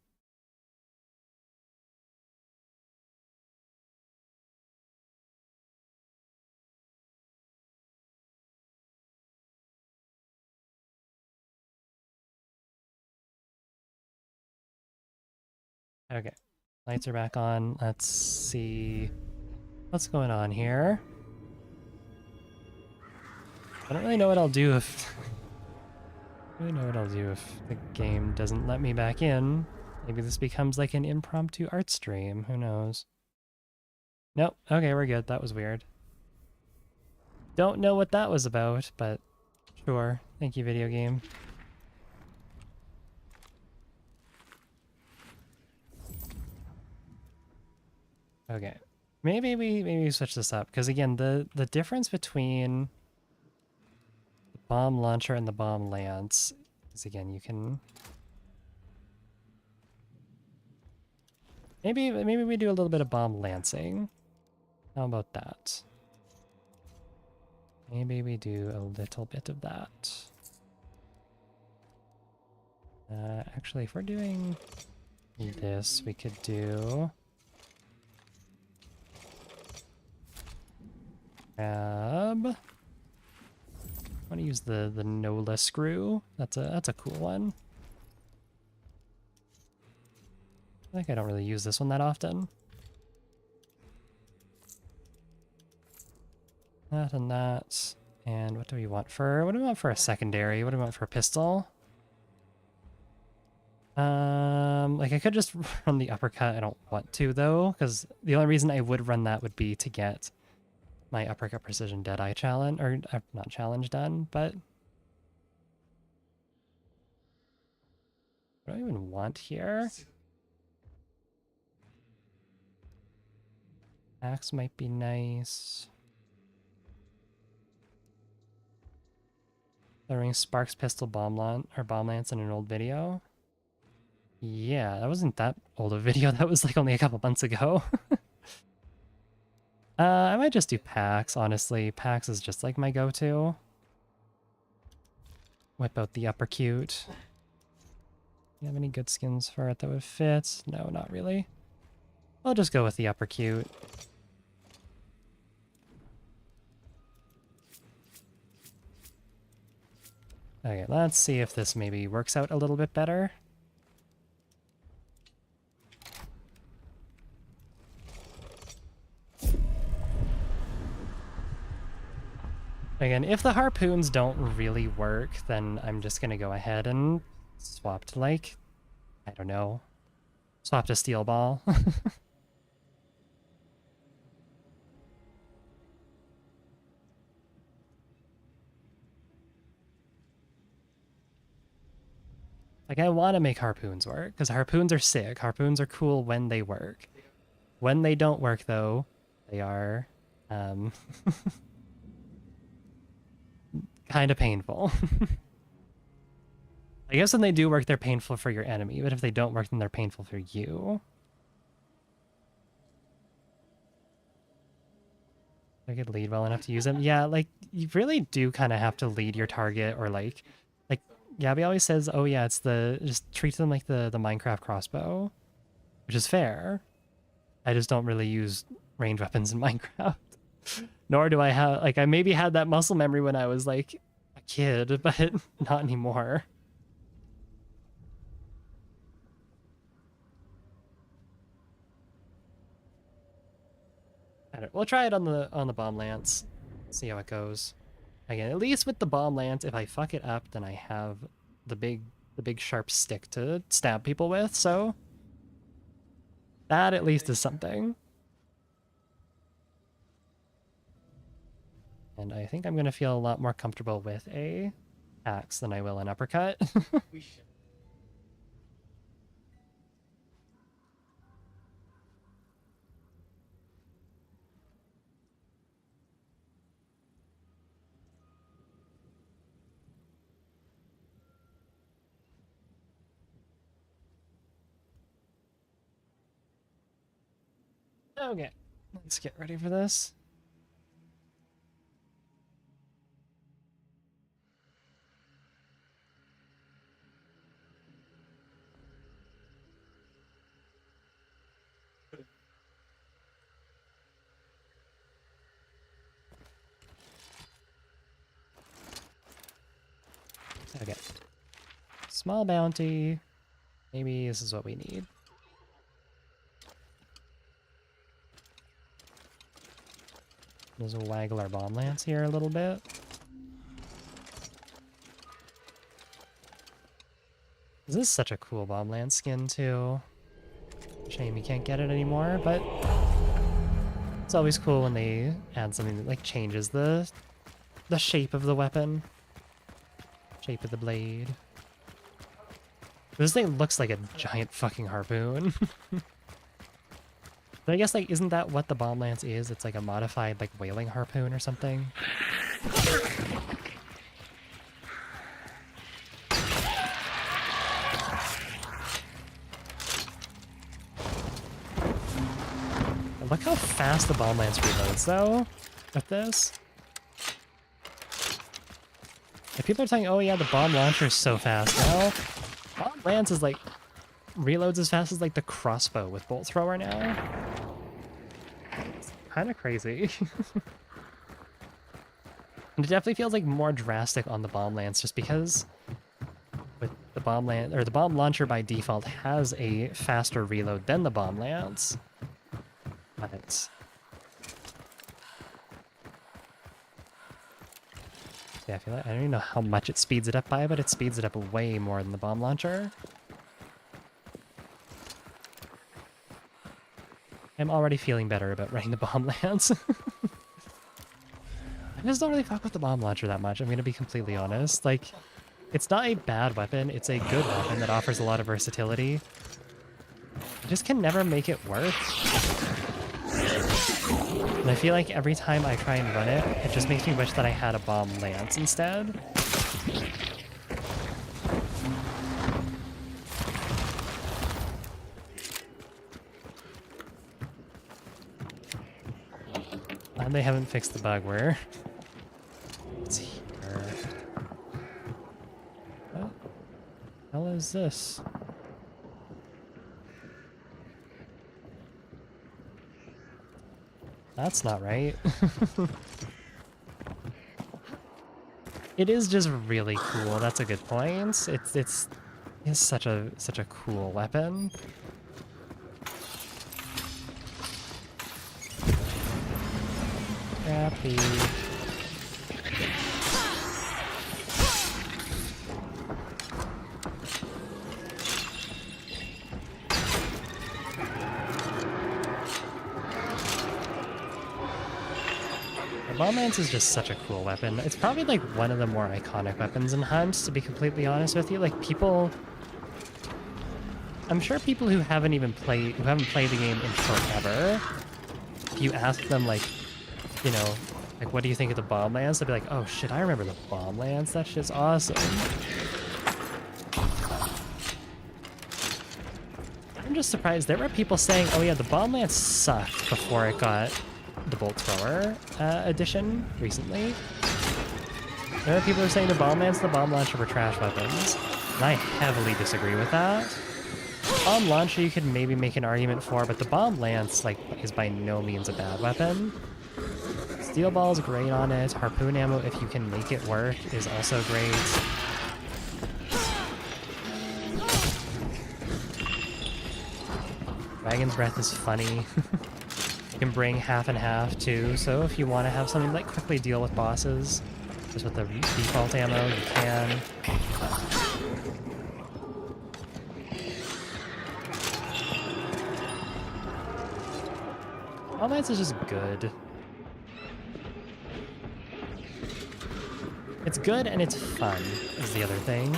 Okay, lights are back on. Let's see what's going on here. I don't really know what I'll do if I don't really know what I'll do if the game doesn't let me back in. Maybe this becomes like an impromptu art stream. Who knows? Nope. Okay, we're good. That was weird. Don't know what that was about, but sure. Thank you, video game. Okay. Maybe we switch this up because again, the difference between the bomb launcher and the bomb lance is again you can maybe we do a little bit of bomb lancing. How about that? Maybe we do a little bit of that. Actually, if we're doing this, we could do grab. I want to use the NOLA screw. That's a cool one. I think I don't really use this one that often. That and that. And what do we want for a secondary? What do we want for a pistol? Like I could just run the uppercut. I don't want to though, because the only reason I would run that would be to get my uppercut precision Deadeye challenge, or not challenge done, but what do I even want here? Axe might be nice. Throwing Sparks pistol bomb lance in an old video. Yeah, that wasn't that old a video. That was like only a couple months ago. I might just do Pax, honestly. Pax is just like my go-to. Whip out the upper cute. You have any good skins for it that would fit? No, not really. I'll just go with the upper cute. Okay, let's see if this maybe works out a little bit better. Again, if the harpoons don't really work, then I'm just gonna go ahead and swap to like, I don't know, swap to steel ball. Like, I want to make harpoons work, because harpoons are sick. Harpoons are cool when they work. When they don't work, though, they are kind of painful. I guess when they do work, they're painful for your enemy, but if they don't work, then they're painful for you. I could lead well enough to use them. Yeah, like, you really do kind of have to lead your target, or like Gabby always says, oh yeah, it's just treat them like the Minecraft crossbow, which is fair. I just don't really use ranged weapons in Minecraft. Nor do I have, like, I maybe had that muscle memory when I was like a kid, but not anymore. We'll try it on the bomb lance. See how it goes. Again, at least with the bomb lance, if I fuck it up, then I have the big sharp stick to stab people with, so that at least is something. And I think I'm gonna feel a lot more comfortable with a axe than I will an uppercut. Okay, let's get ready for this. Okay. Small bounty. Maybe this is what we need. Let's waggle our bomb lance here a little bit. This is such a cool bomb lance skin too. Shame you can't get it anymore, but it's always cool when they add something that like changes the shape of the weapon. Shape of the blade. This thing looks like a giant fucking harpoon. But I guess, like, isn't that what the bomb lance is? It's like a modified, like, whaling harpoon or something. Look how fast the bomb lance reloads, though, with this. Like, people are saying, oh yeah, the bomb launcher is so fast now. Bomb lance is, like, reloads as fast as, like, the crossbow with bolt thrower now. It's kind of crazy. And it definitely feels, like, more drastic on the bomb lance, just because with the bomb lance, or the bomb launcher by default has a faster reload than the bomb lance. But yeah, I feel like I don't even know how much it speeds it up by, but it speeds it up way more than the bomb launcher. I'm already feeling better about running the bomb lance. I just don't really fuck with the bomb launcher that much, I'm gonna be completely honest. Like, it's not a bad weapon, it's a good weapon that offers a lot of versatility. I just can never make it work. And I feel like every time I try and run it, it just makes me wish that I had a bomb lance instead. And they haven't fixed the bug where it's here. What the hell is this? That's not right. It is just really cool. That's a good point. It's such a cool weapon. Crappy. Bomb lance is just such a cool weapon. It's probably like one of the more iconic weapons in Hunt, to be completely honest with you. Like people, I'm sure people who haven't played the game in forever, if you ask them like, you know, like what do you think of the bomb lance? They'll be like, oh shit, I remember the bomb lance. That shit's awesome. I'm just surprised. There were people saying, oh yeah, the bomb lance sucked before it got the bolt thrower edition recently. There are people who are saying the bomb lance and the bomb launcher were trash weapons, and I heavily disagree with that. Bomb launcher you could maybe make an argument for, but the bomb lance like is by no means a bad weapon. Steel ball is great on it. Harpoon ammo, if you can make it work, is also great. Dragon's breath is funny. You can bring half and half too, so if you want to have something like quickly deal with bosses, just with the default ammo, you can. All that is just good. It's good and it's fun, is the other thing.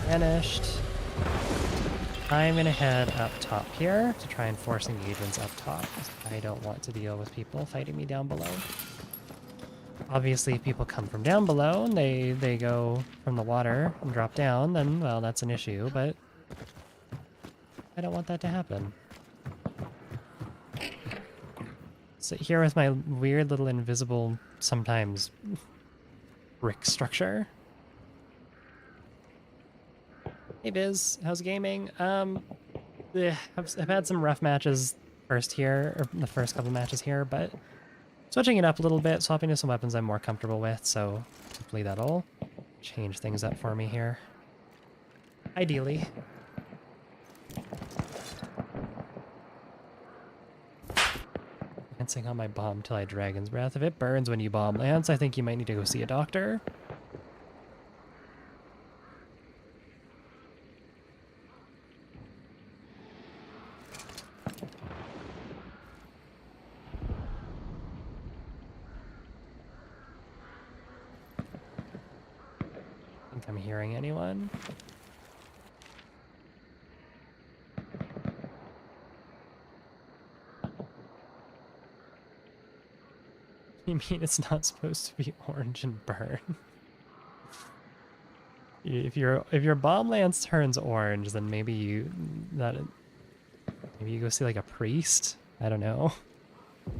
Finished. I'm gonna head up top here to try and force engagements up top. I don't want to deal with people fighting me down below. Obviously, if people come from down below and they go from the water and drop down, then, well, that's an issue, but I don't want that to happen. Sit here with my weird little invisible, sometimes, brick structure. Hey Viz, how's gaming? I've had some rough matches first here, or the first couple matches here, but switching it up a little bit, swapping to some weapons I'm more comfortable with, so hopefully that'll change things up for me here. Ideally. Lancing on my bomb till I Dragon's Breath. If it burns when you bomb lance, I think you might need to go see a doctor. I think I'm hearing anyone. You mean it's not supposed to be orange and burn? If your bomb lance turns orange, then maybe you go see like a priest. I don't know. I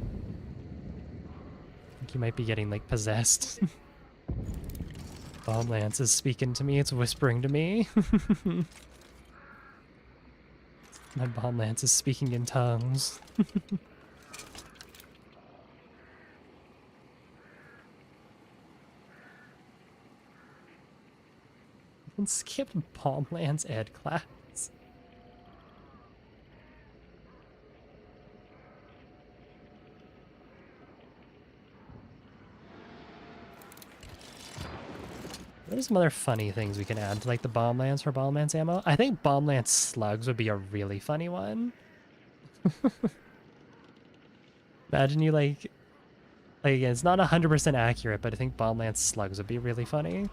think you might be getting like possessed. Bomb lance is speaking to me. It's whispering to me. My bomb lance is speaking in tongues. Skip bomb lance ed class. What are some other funny things we can add to like the bomb lance for bomb lance ammo? I think bomb lance slugs would be a really funny one. Imagine you like it's not 100% accurate, but I think bomb lance slugs would be really funny.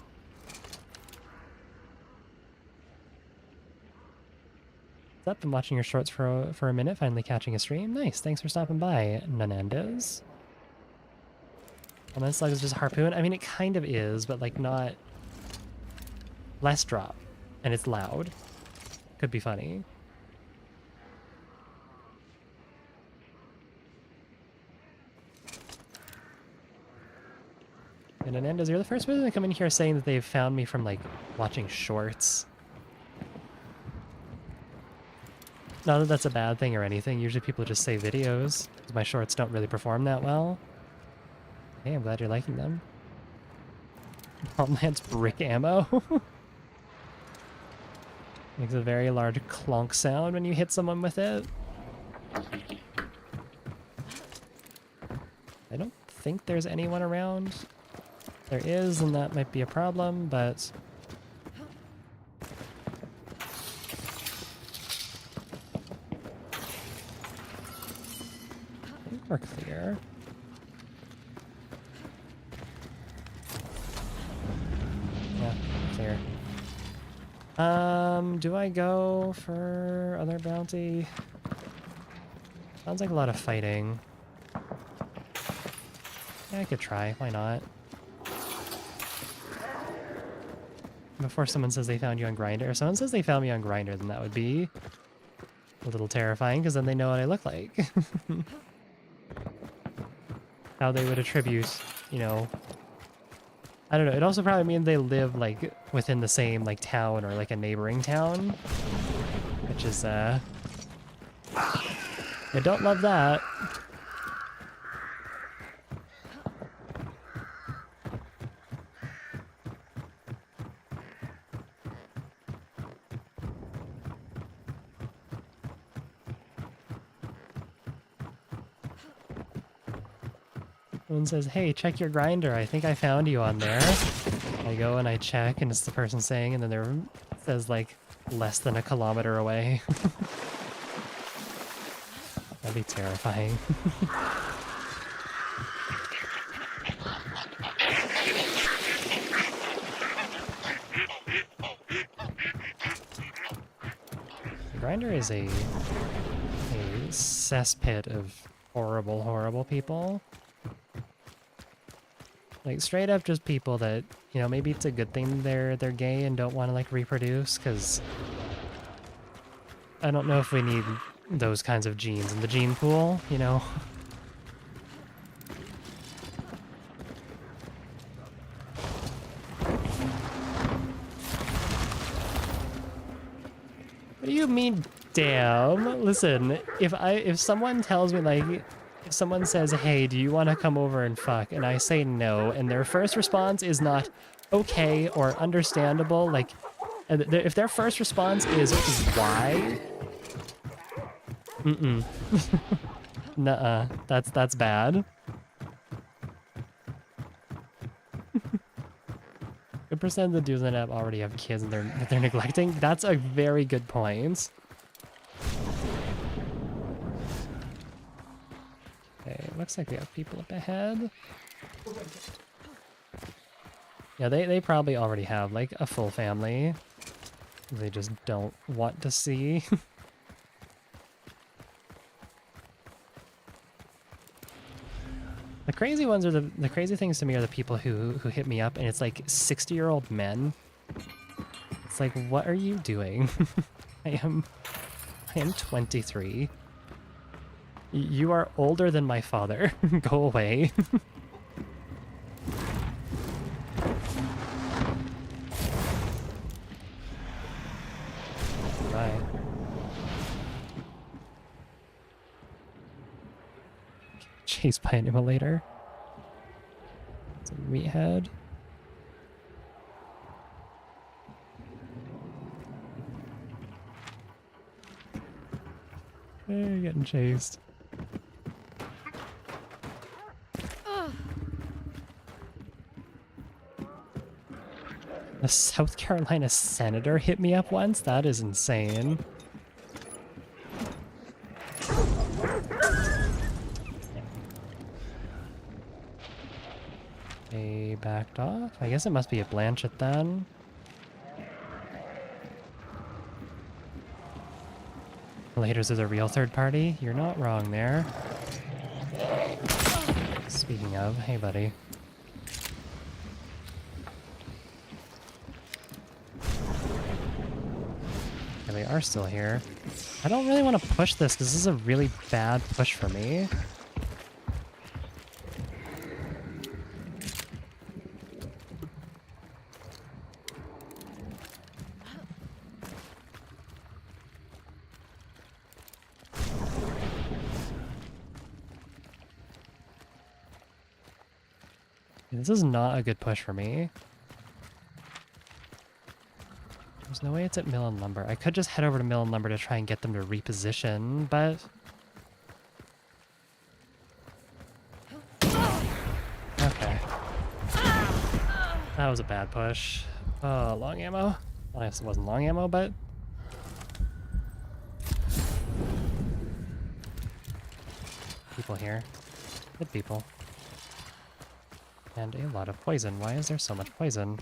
Up, been watching your shorts for a minute, finally catching a stream. Nice, thanks for stopping by, Nanandez. Well, that slug is just a harpoon. I mean, it kind of is, but like not less drop, and it's loud. Could be funny. And Nanandez, you're the first person to come in here saying that they've found me from like watching shorts. Not that that's a bad thing or anything. Usually people just say videos, because my shorts don't really perform that well. Hey, I'm glad you're liking them. Bomb lance brick ammo. Makes a very large clonk sound when you hit someone with it. I don't think there's anyone around. There is, and that might be a problem, but... we're clear. Yeah, clear. Do I go for other bounty? Sounds like a lot of fighting. Yeah, I could try. Why not? Before someone says they found you on Grindr. If someone says they found me on Grindr, then that would be a little terrifying, because then they know what I look like. How they would attribute, you know, I don't know. It also probably means they live like within the same like town or like a neighboring town, which is I don't love that. Someone says, hey, check your Grindr. I think I found you on there. I go and I check, and it's the person saying, and then there says, like, less than a kilometer away. That'd be terrifying. Grindr is a cesspit of horrible, horrible people. Like, straight up just people that, you know, maybe it's a good thing they're gay and don't want to, like, reproduce, because I don't know if we need those kinds of genes in the gene pool, you know? Damn. Listen, if someone tells me like, if someone says, "Hey, do you want to come over and fuck?" and I say no, and their first response is not okay or understandable, like, if their first response is why, nuh-uh, that's bad. Good percent of the dudes in the app already have kids and they're neglecting. That's a very good point. Okay, looks like we have people up ahead. Yeah, they probably already have like a full family. They just don't want to see. The crazy ones are the crazy things to me are the people who hit me up and it's like 60-year-old men. It's like, what are you doing? I am 23. You are older than my father. Go away. Bye. Chased by an immolator. It's a meathead. Hey, you're getting chased. A South Carolina senator hit me up once? That is insane. They backed off? I guess it must be a Blanchett then. Laters is a real third party? You're not wrong there. Speaking of, hey buddy. Yeah, they are still here. I don't really want to push this because this is a really bad push for me. This is not a good push for me. There's no way it's at Mill and Lumber. I could just head over to Mill and Lumber to try and get them to reposition, but... Okay. That was a bad push. Oh, long ammo? Well, I guess it wasn't long ammo, but... People here. Good people. And a lot of poison. Why is there so much poison?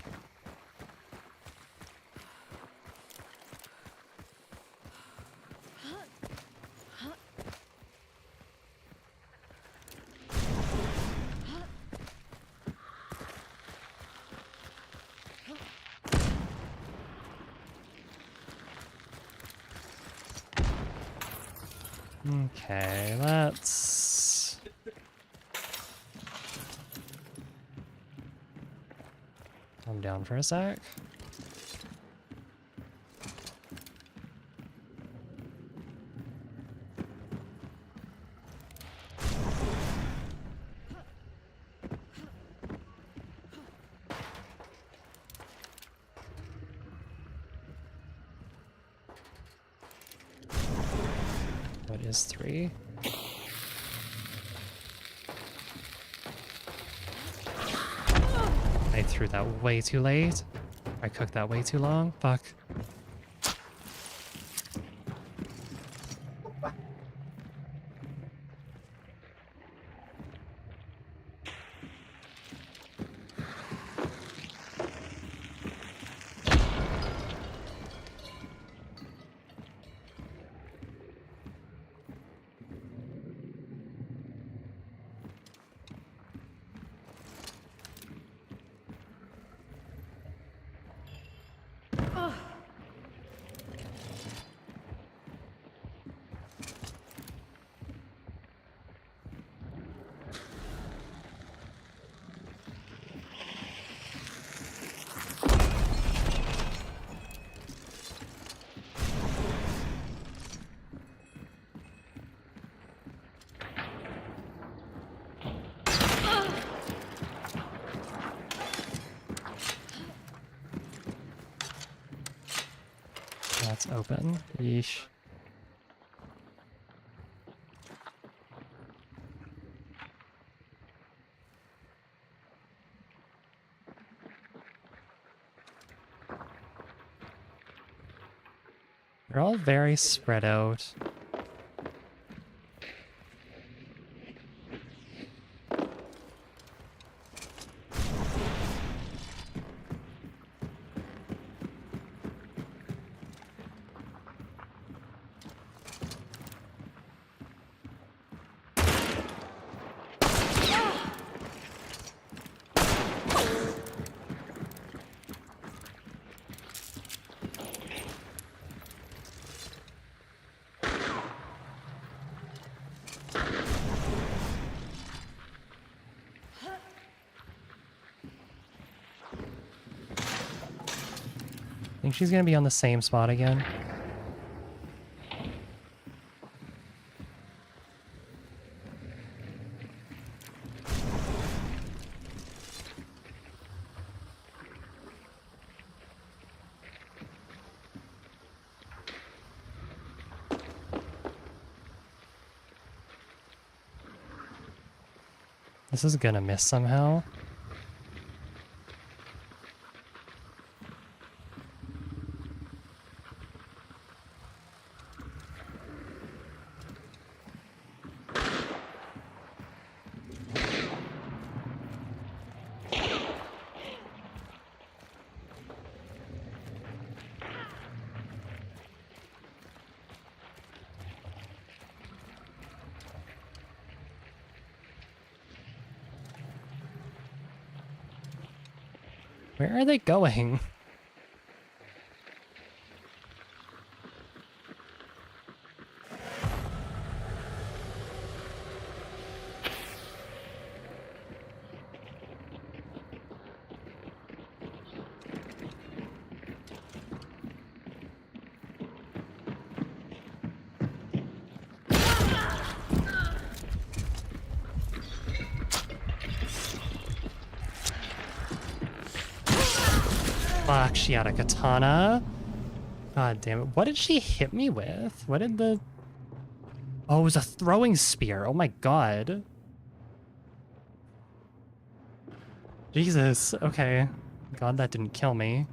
Okay, let's... calm down for a sec. What is 3? I threw that way too late. I cooked that way too long. Fuck. open. Yeesh. They're all very spread out. I think she's gonna be on the same spot again. This is gonna miss somehow. Where are they going? Fuck, she had a katana. God damn it. What did she hit me with? What did the... Oh, it was a throwing spear. Oh my god. Jesus. Okay. God, that didn't kill me.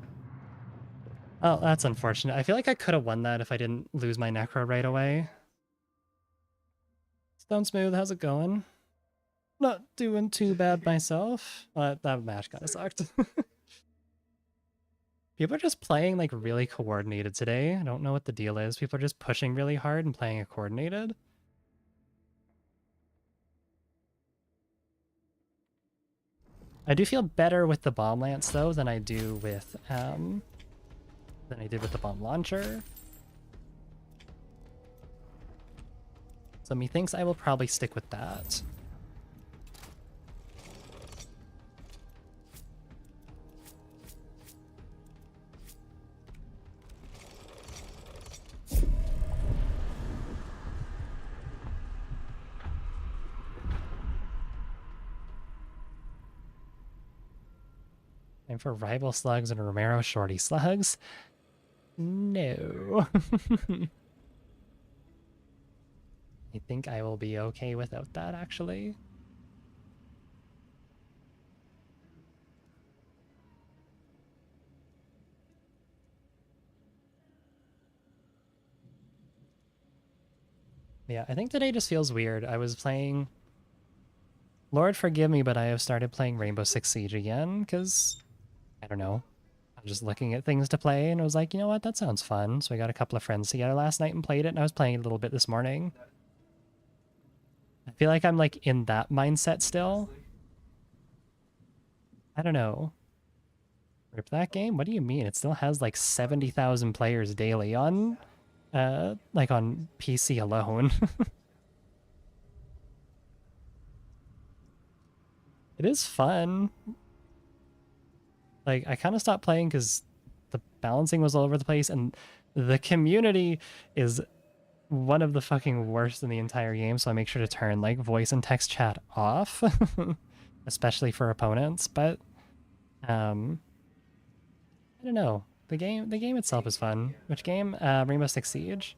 Oh, that's unfortunate. I feel like I could have won that if I didn't lose my necro right away. Stone Smooth, how's it going? Not doing too bad myself. That match kind of sucked. People are just playing like really coordinated today. I don't know what the deal is. People are just pushing really hard and playing it coordinated. I do feel better with the bomb lance though than I do with than I did with the bomb launcher. So methinks I will probably stick with that. And for rival slugs and Romero shorty slugs? No. I think I will be okay without that, actually. Yeah, I think today just feels weird. I was playing... Lord forgive me, but I have started playing Rainbow Six Siege again, because... I don't know. I was just looking at things to play, and I was like, you know what, that sounds fun. So I got a couple of friends together last night and played it, and I was playing it a little bit this morning. I feel like I'm like in that mindset still. I don't know. Rip that game? What do you mean? It still has like 70,000 players daily on, like on PC alone. It is fun. Like, I kind of stopped playing because the balancing was all over the place, and the community is one of the fucking worst in the entire game, so I make sure to turn, like, voice and text chat off, especially for opponents, but, I don't know. The game itself is fun. Which game? Rainbow Six Siege.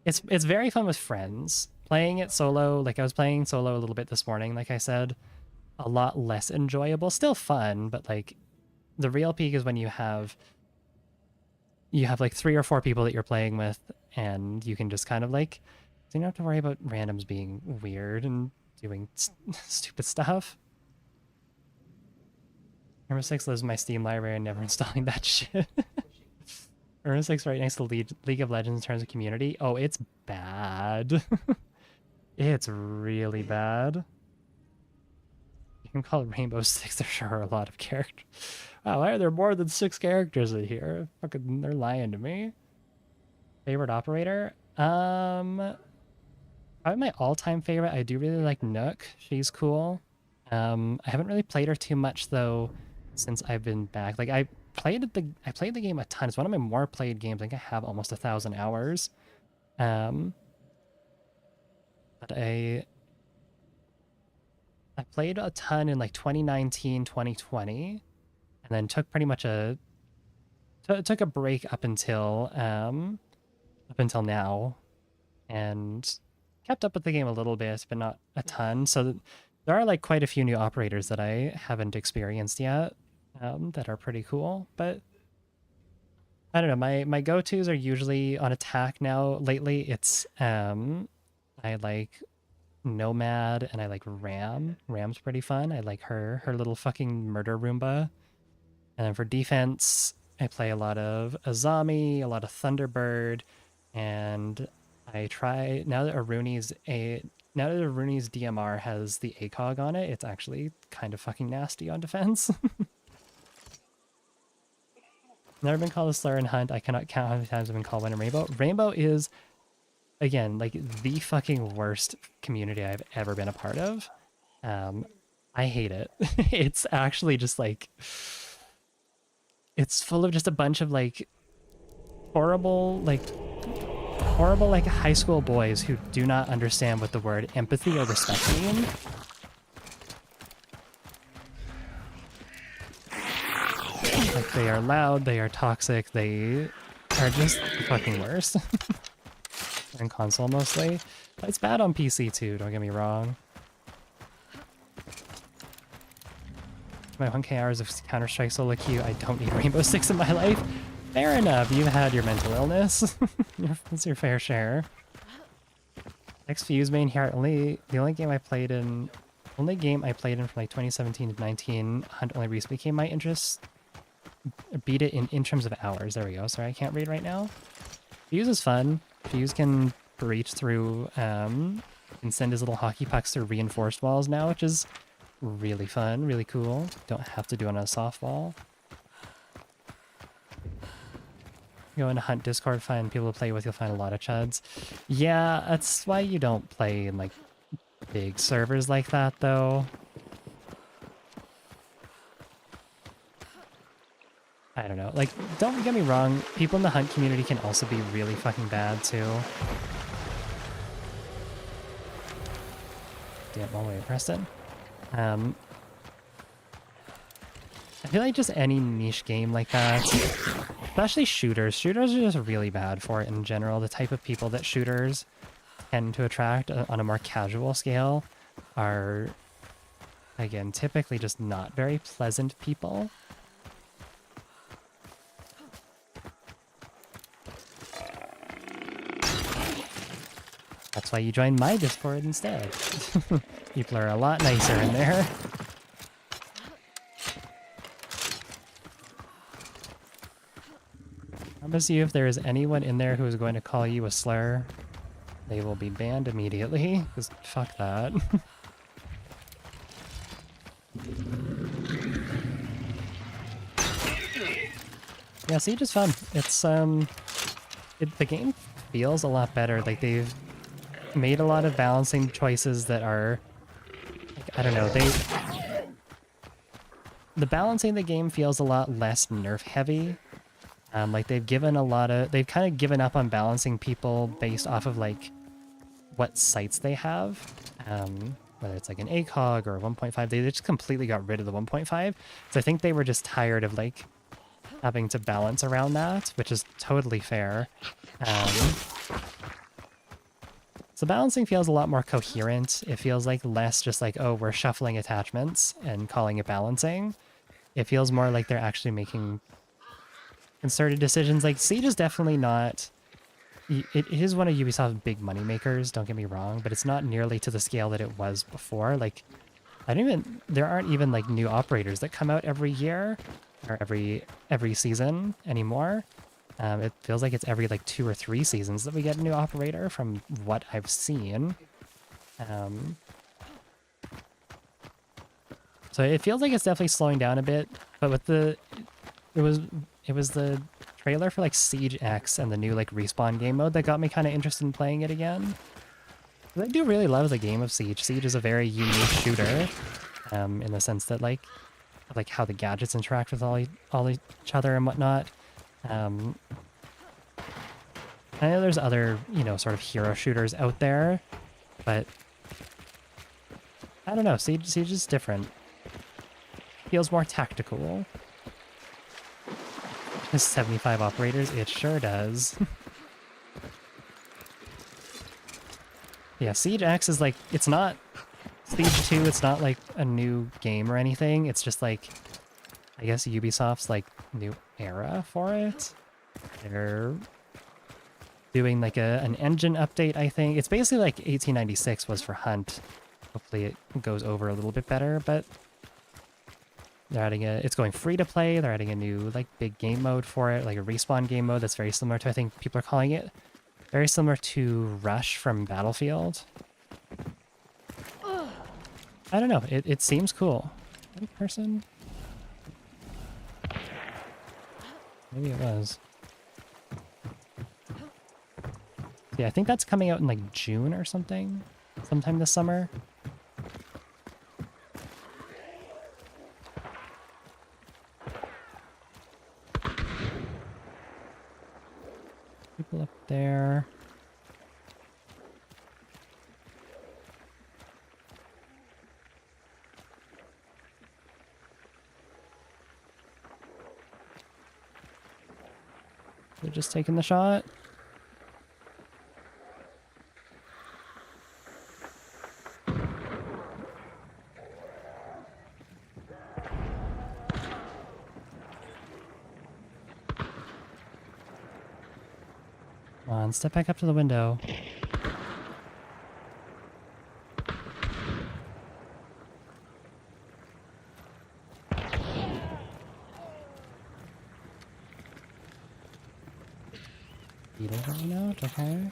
It's very fun with friends. Playing it solo, like I was playing solo a little bit this morning, like I said, a lot less enjoyable. Still fun, but like the real peak is when you have like 3 or 4 people that you're playing with, and you can just kind of like, so you don't have to worry about randoms being weird and doing stupid stuff. Rainbow Six lives in my Steam library and never installing that shit. Rainbow Six right next to League of Legends in terms of community. Oh, it's bad. It's really bad. You can call it Rainbow Six. There sure are a lot of characters. Wow, why are there more than 6 characters in here? Fucking, they're lying to me. Favorite operator? Probably my all-time favorite. I do really like Nook. She's cool. I haven't really played her too much though since I've been back. Like I played the game a ton. It's one of my more played games. I think I have almost 1,000 hours. But I played a ton in like 2019, 2020, and then took pretty much took a break up until now, and kept up with the game a little bit, but not a ton. So there are like quite a few new operators that I haven't experienced yet, that are pretty cool. But I don't know, my go-tos are usually on attack now. Lately, it's I like Nomad and I like Ram. Ram's pretty fun. I like her little fucking murder Roomba. And then for defense, I play a lot of Azami, a lot of Thunderbird, and I try now that Aruni's DMR has the ACOG on it, it's actually kind of fucking nasty on defense. Never been called a Slur and Hunt. I cannot count how many times I've been called one in Rainbow. Rainbow is, again, like the fucking worst community I've ever been a part of. I hate it. It's actually just like, it's full of just a bunch of like horrible like high school boys who do not understand what the word empathy or respect mean. Like, they are loud, they are toxic, they are just the fucking worst. In console mostly. But it's bad on PC too, don't get me wrong. My 1k hours of Counter-Strike solo queue, I don't need Rainbow Six in my life. Fair enough, you've had your mental illness. It's your fair share. X-Fuse main here, the only game I played in from like 2017 to 19, Hunt only recently became my interest. Beat it in terms of hours. There we go. Sorry, I can't read right now. Fuse is fun. Fuse can breach through, and send his little hockey pucks through reinforced walls now, which is really fun, really cool. Don't have to do it on a softball. Go into Hunt Discord, find people to play with, you'll find a lot of chuds. Yeah, that's why you don't play in like big servers like that though. I don't know, like, don't get me wrong, people in the Hunt community can also be really fucking bad too. Damn, all the way, Preston. I feel like just any niche game like that, especially shooters. Shooters are just really bad for it in general. The type of people that shooters tend to attract on a more casual scale are, again, typically just not very pleasant people. That's why you join my Discord instead. People are a lot nicer in there. I promise you, if there is anyone in there who is going to call you a slur, they will be banned immediately, because fuck that. Yeah, Siege is fun. It's, the game feels a lot better. Like, they've made a lot of balancing choices that are, like, I don't know, the balancing of the game feels a lot less nerf heavy. Like, they've kind of given up on balancing people based off of like what sites they have, whether it's like an ACOG or a 1.5. They just completely got rid of the 1.5. So I think they were just tired of like having to balance around that, which is totally fair. Um, so balancing feels a lot more coherent. It feels like less just like, oh, we're shuffling attachments and calling it balancing. It feels more like they're actually making concerted decisions. Like Siege is definitely not... It is one of Ubisoft's big money makers, don't get me wrong, but it's not nearly to the scale that it was before. Like, there aren't even like new operators that come out every year or every season anymore. It feels like it's every like 2 or 3 seasons that we get a new operator from what I've seen. So it feels like it's definitely slowing down a bit, but with it was the trailer for like Siege X and the new like respawn game mode that got me kind of interested in playing it again. I do really love the game of Siege. Siege is a very unique shooter, in the sense that like how the gadgets interact with all each other and whatnot. I know there's other, sort of hero shooters out there, but I don't know. Siege is different. Feels more tactical. Has 75 operators? It sure does. Yeah, Siege X is like, it's not Siege 2, it's not like a new game or anything. It's just like, I guess Ubisoft's like new era for it. They're doing like an engine update, I think. It's basically like 1896 was for Hunt. Hopefully it goes over a little bit better, but they're adding it's going free to play. They're adding a new like big game mode for it, like a respawn game mode that's very similar to, I think people are calling it, very similar to Rush from Battlefield. I don't know, it seems cool. Any person? Maybe it was. Yeah, I think that's coming out in like June or something, sometime this summer. People up there. They're just taking the shot. Come on, step back up to the window. Beetle going out, okay.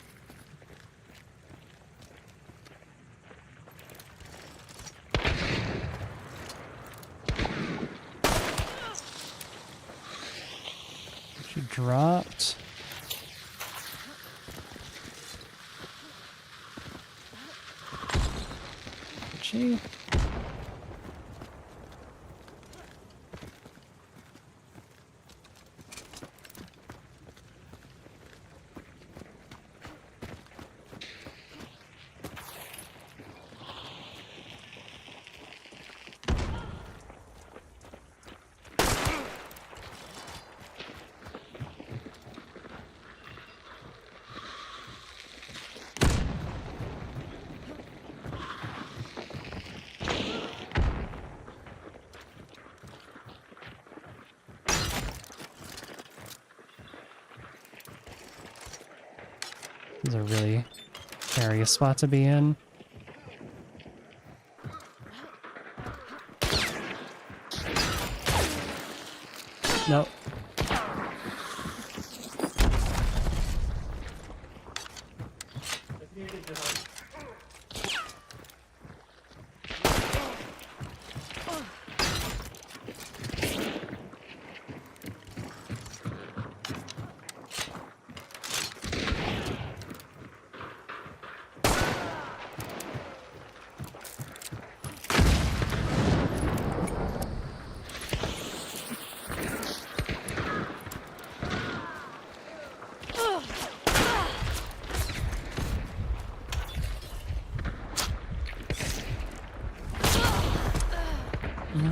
She dropped. Did she? This is a really precarious spot to be in. Nope.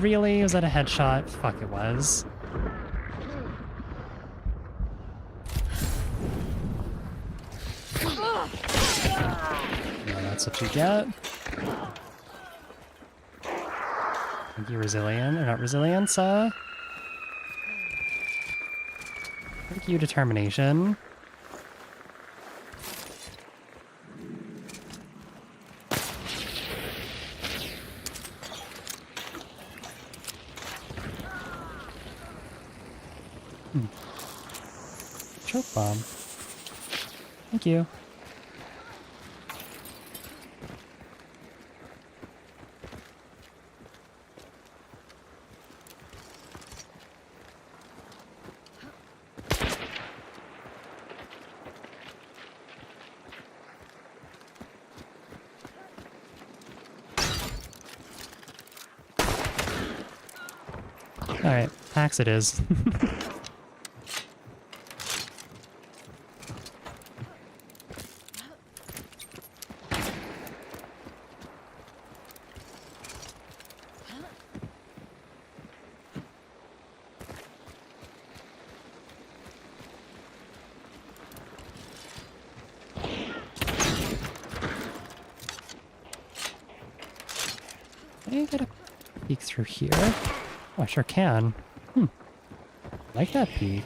Really? Was that a headshot? Fuck, it was. That's what you get. Thank you, Resilient. Or not Resilience, Thank you, Determination. Choke bomb. Thank you. Alright, Pax it is. Can I get a peek through here? Oh, I sure can. I like that peek.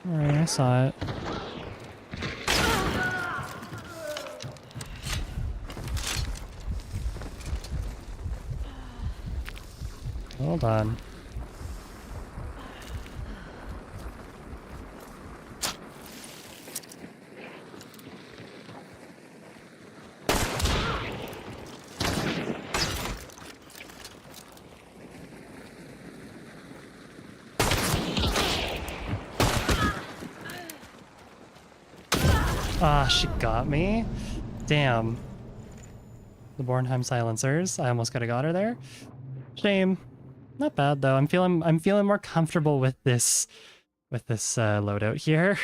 Alright, I saw it. Hold on. Ah, she got me. Damn. The Bornheim silencers. I almost could have got her there. Shame. Not bad though. I'm feeling more comfortable with this loadout here.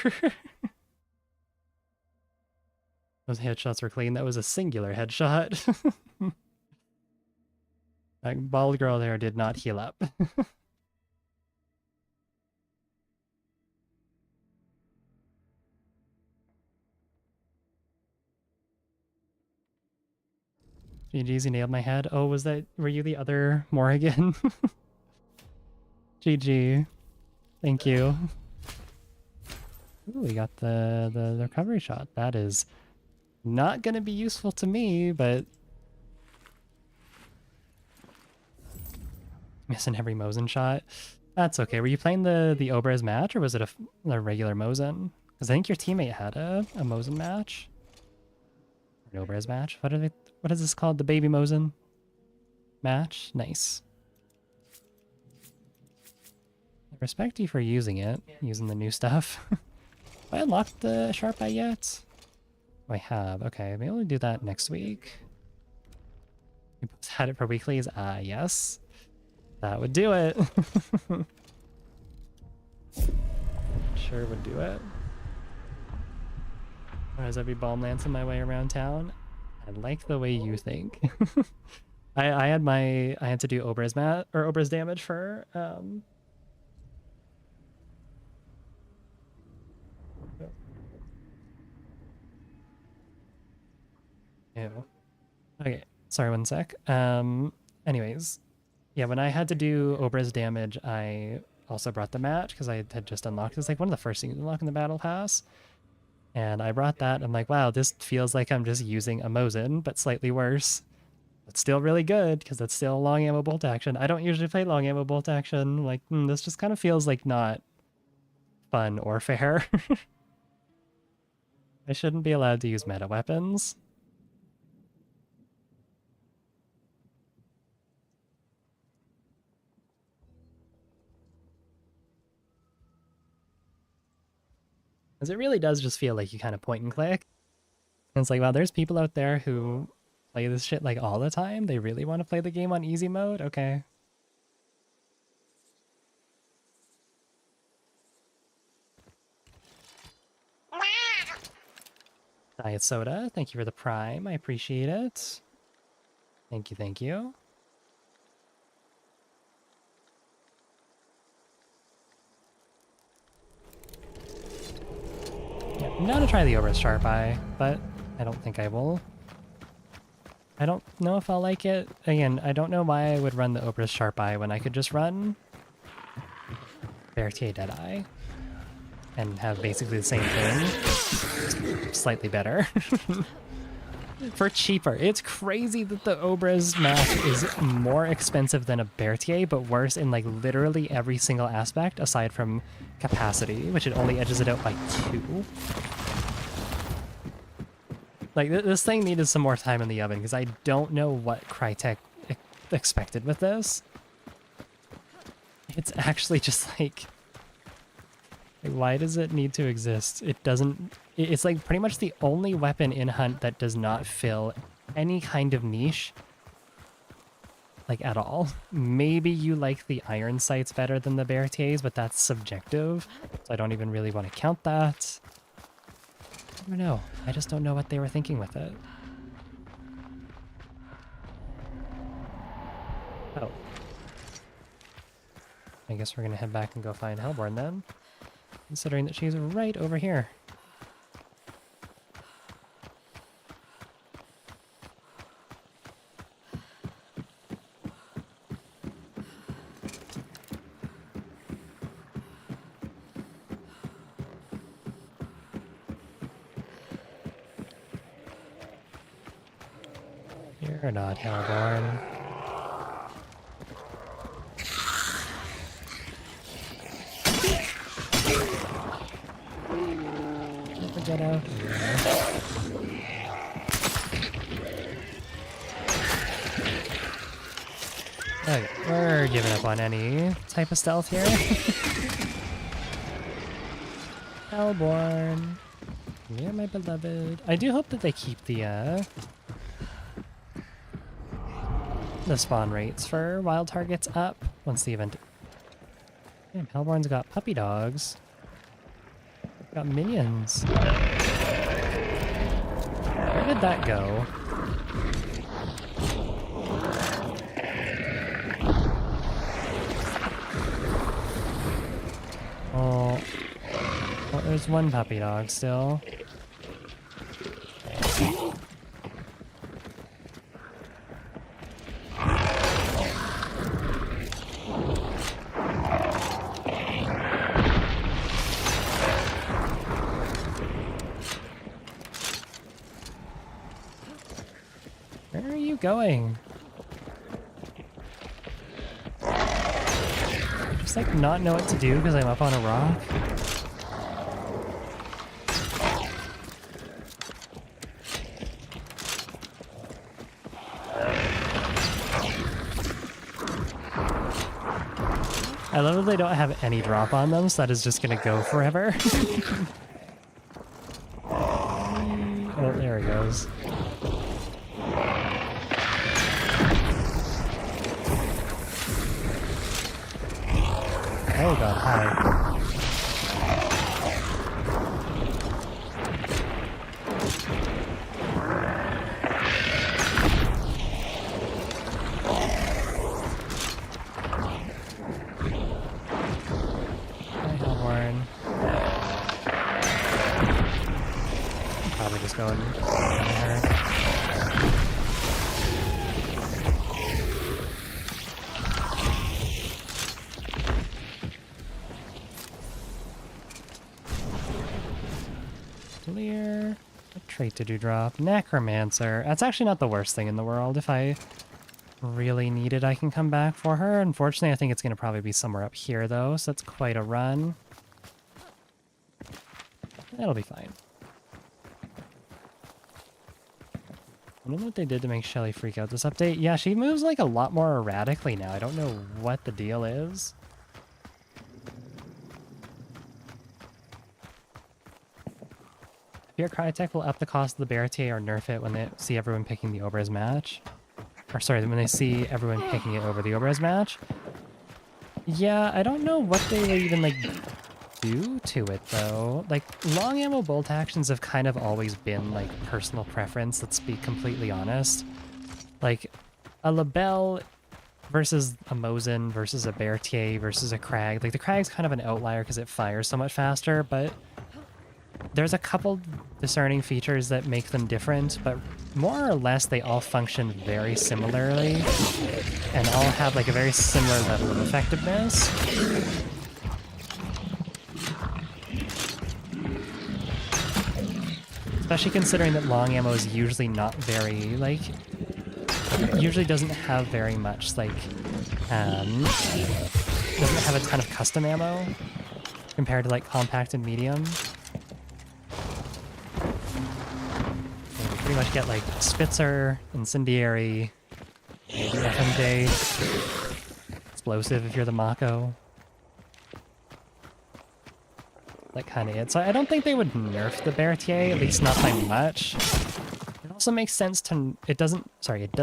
Those headshots were clean. That was a singular headshot. That bald girl there did not heal up. GG's, you nailed my head. Oh, were you the other Morrigan? GG. Thank you. Ooh, we got the recovery shot. That is not gonna be useful to me, but missing every Mosin shot. That's okay. Were you playing the Obrez match, or was it a regular Mosin? Because I think your teammate had a Mosin match. An Obrez match. What is this called? The baby Mosin match? Nice. I respect you for using it, using the new stuff. Have I unlocked the Sharp Eye yet? Oh, I have. Okay, maybe I'll do that next week. You both had it for weeklies? Yes. That would do it. Sure would do it. As I be bomb lancing my way around town. I like the way you think. I had to do Obrez damage for Ew. Okay, sorry, one sec. Anyways, yeah, when I had to do Obrez damage, I also brought the match because I had just unlocked. It's like one of the first things to unlock in the battle pass. And I brought that. I'm like, wow, this feels like I'm just using a Mosin, but slightly worse. It's still really good because it's still long ammo bolt action. I don't usually play long ammo bolt action. Like, this just kind of feels like not fun or fair. I shouldn't be allowed to use meta weapons. Because it really does just feel like you kind of point and click. And it's like, wow, there's people out there who play this shit like all the time. They really want to play the game on easy mode? Okay. Diet soda, thank you for the prime. I appreciate it. Thank you, thank you. Yeah, I'm down to try the Ober's Sharp Eye, but I don't think I will. I don't know if I'll like it. Again, I don't know why I would run the Ober's Sharp Eye when I could just run Berthier Deadeye and have basically the same thing, slightly better. For cheaper. It's crazy that the Obra's match is more expensive than a Berthier, but worse in like literally every single aspect aside from capacity, which it only edges it out by 2. Like, this thing needed some more time in the oven because I don't know what Crytek expected with this. It's actually just like, why does it need to exist? It doesn't. It's like pretty much the only weapon in Hunt that does not fill any kind of niche, like at all. Maybe you like the iron sights better than the Berthiers, but that's subjective, so I don't even really want to count that. I don't know. I just don't know what they were thinking with it. Oh. I guess we're gonna head back and go find Hellborn then, considering that she's right over here. You're not Hellborn. Get out. Okay, we're giving up on any type of stealth here. Hellborn. Yeah, my beloved. I do hope that they keep the spawn rates for wild targets up once the event. Damn, Hellborn's got puppy dogs. Got minions. Where did that go? Oh, well, there's one puppy dog still. Where are you going? Just like not know what to do because I'm up on a rock. I love that they don't have any drop on them, so that is just gonna go forever. Oh, there he goes. Oh god, hi. Hi, Hellborn. Probably just going there. Clear. A trait to do drop. Necromancer. That's actually not the worst thing in the world. If I really need it, I can come back for her. Unfortunately, I think it's going to probably be somewhere up here, though, so that's quite a run. That'll be fine. I don't know what they did to make Shelly freak out this update. Yeah, she moves like a lot more erratically now. I don't know what the deal is. Fear Crytek will up the cost of the Berthier or nerf it when they see everyone picking the Ober's match. Or sorry, when they see everyone picking it over the Ober's match. Yeah, I don't know what they would even like do to it, though. Like, long ammo bolt actions have kind of always been, like, personal preference, let's be completely honest. Like, a Labelle versus a Mosin versus a Berthier versus a Krag. Like, the Krag's kind of an outlier because it fires so much faster, but there's a couple discerning features that make them different, but more or less they all function very similarly and all have like a very similar level of effectiveness. Especially considering that long ammo is usually not very, like, usually doesn't have very much, like, doesn't have a ton of custom ammo compared to, like, compact and medium. And you pretty much get, like, Spitzer, Incendiary, maybe FMJ, Explosive if you're the Mako. That kind of it. So I don't think they would nerf the Berthier, at least not by much. It also makes sense to... It does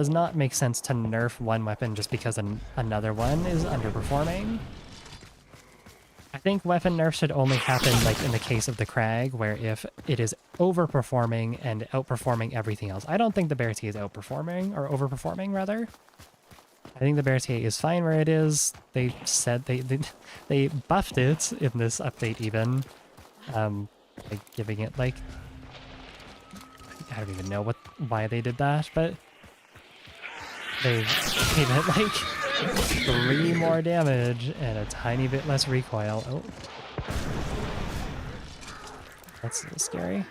not make sense to nerf one weapon just because another one is underperforming. I think weapon nerfs should only happen like in the case of the Krag, where if it is overperforming and outperforming everything else. I don't think the Berthier is outperforming, or overperforming rather. I think the Berthier is fine where it is. They said they buffed it in this update even. Like giving it like... I don't even know why they did that, but they gave it like 3 more damage and a tiny bit less recoil. Oh. That's a little scary.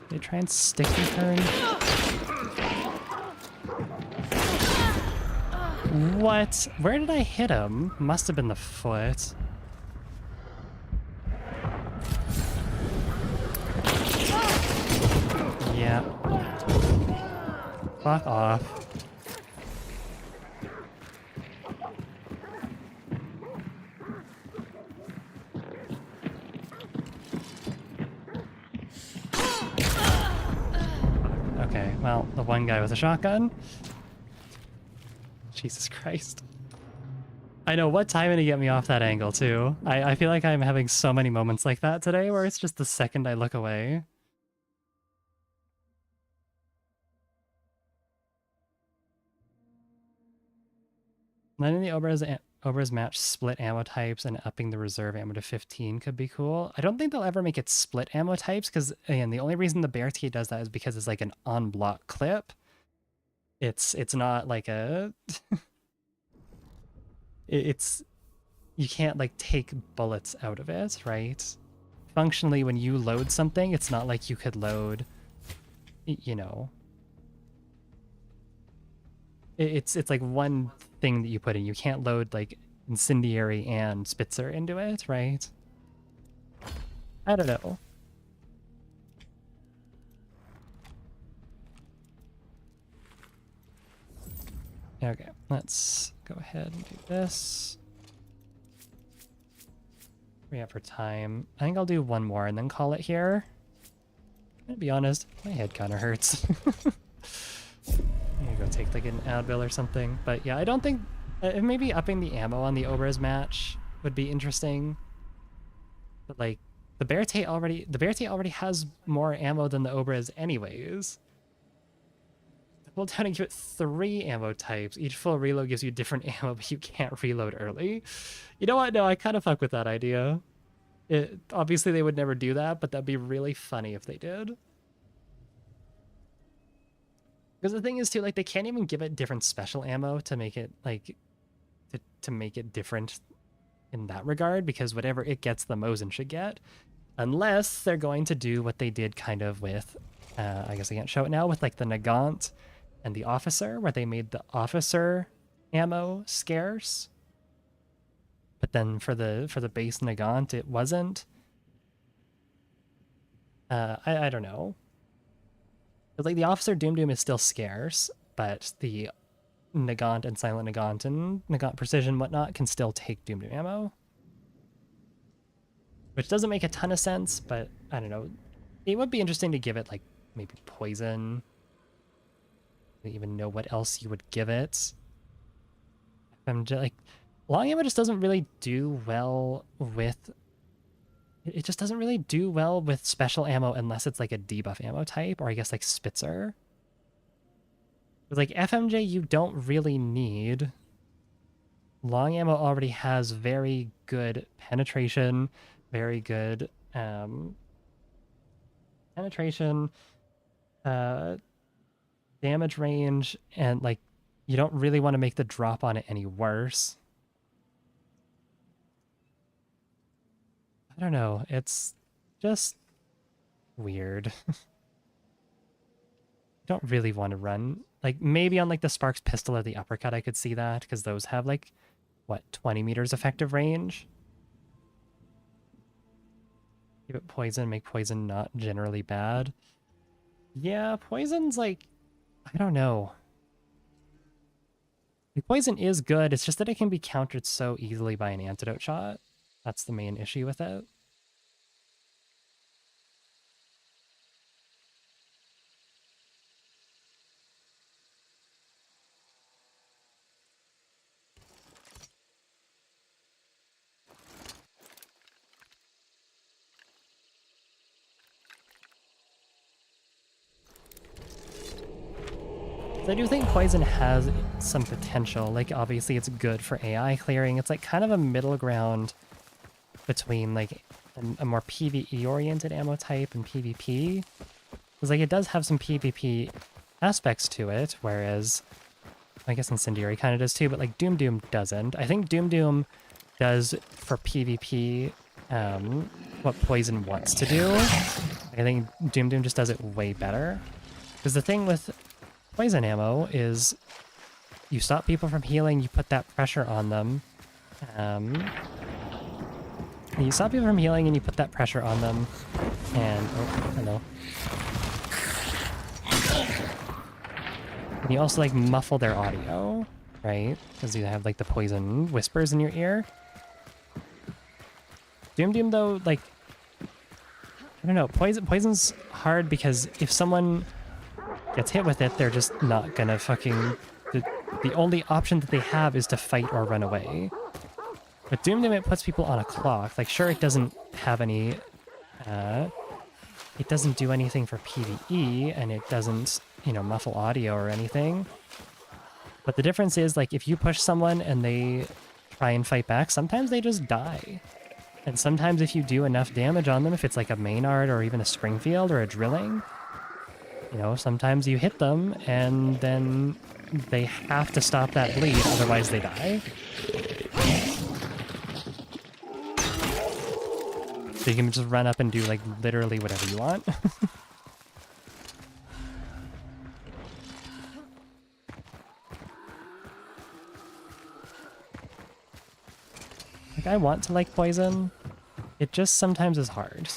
They try and stick and turn. What? Where did I hit him? Must have been the foot. Yeah. Fuck off. Okay, well, the one guy with a shotgun. Jesus Christ. I know, what timing to get me off that angle, too. I feel like I'm having so many moments like that today where it's just the second I look away. Letting the Obras match split ammo types and upping the reserve ammo to 15 could be cool. I don't think they'll ever make it split ammo types because, again, the only reason the Berthier does that is because it's like an on-block clip. It's not like a... it's... You can't, like, take bullets out of it, right? Functionally, when you load something, it's not like you could load, you know... It's like one thing that you put in. You can't load, like, Incendiary and Spitzer into it, right? I don't know. Okay, let's go ahead and do this. We have for time. I think I'll do one more and then call it here. I'm gonna be honest, my head kind of hurts. I'm gonna go take like an Advil or something. But yeah, I don't think... maybe upping the ammo on the Obras match would be interesting. But like, the Berthier already has more ammo than the Obras anyways. Pull down and give it 3 ammo types. Each full reload gives you different ammo, but you can't reload early. You know what? No, I kind of fuck with that idea. Obviously, they would never do that, but that'd be really funny if they did. Because the thing is too, like they can't even give it different special ammo to make it like to make it different in that regard, because whatever it gets, the Mosin should get, unless they're going to do what they did kind of with, I guess I can't show it now, with like the Nagant and the Officer, where they made the Officer ammo scarce, but then for the base Nagant it wasn't. I don't know. But like the Officer Doom Doom is still scarce, but the Nagant and Silent Nagant and Nagant Precision whatnot can still take Doom Doom ammo. Which doesn't make a ton of sense, but I don't know. It would be interesting to give it like maybe poison. I don't even know what else you would give it. I'm just like, long ammo just doesn't really do well with. It just doesn't really do well with special ammo unless it's like a debuff ammo type, or I guess like Spitzer. With like FMJ, you don't really need. Long ammo already has very good penetration, very good penetration, damage range, and like you don't really want to make the drop on it any worse. I don't know, it's just weird. Don't really want to run. Like maybe on like the Sparks pistol or the uppercut I could see that, because those have like, what, 20 meters effective range? Give it poison, make poison not generally bad. Yeah, poison's like, I don't know. Like, poison is good, it's just that it can be countered so easily by an antidote shot. That's the main issue with it. I do think poison has some potential. Like, obviously it's good for AI clearing. It's like kind of a middle ground between like a more PvE oriented ammo type and PvP. Because like it does have some PvP aspects to it, whereas I guess Incendiary kind of does too, but like Doom Doom doesn't. I think Doom Doom does for PvP what poison wants to do. I think Doom Doom just does it way better. Because the thing with poison ammo is you stop people from healing, you put that pressure on them. You stop people from healing and you put that pressure on them. And, oh, hello. And you also like muffle their audio, right? Because you have like the poison whispers in your ear. Doom Doom though, like, I don't know, poison's hard because if someone gets hit with it, they're just not gonna fucking... The only option that they have is to fight or run away. But Doom Doom, it puts people on a clock. Like, sure, it doesn't have any... it doesn't do anything for PvE, and it doesn't, you know, muffle audio or anything. But the difference is, like, if you push someone and they try and fight back, sometimes they just die. And sometimes if you do enough damage on them, if it's like a Maynard or even a Springfield or a Drilling, you know, sometimes you hit them and then they have to stop that bleed, otherwise they die. So you can just run up and do like literally whatever you want. Like, I want to like poison. It just sometimes is hard.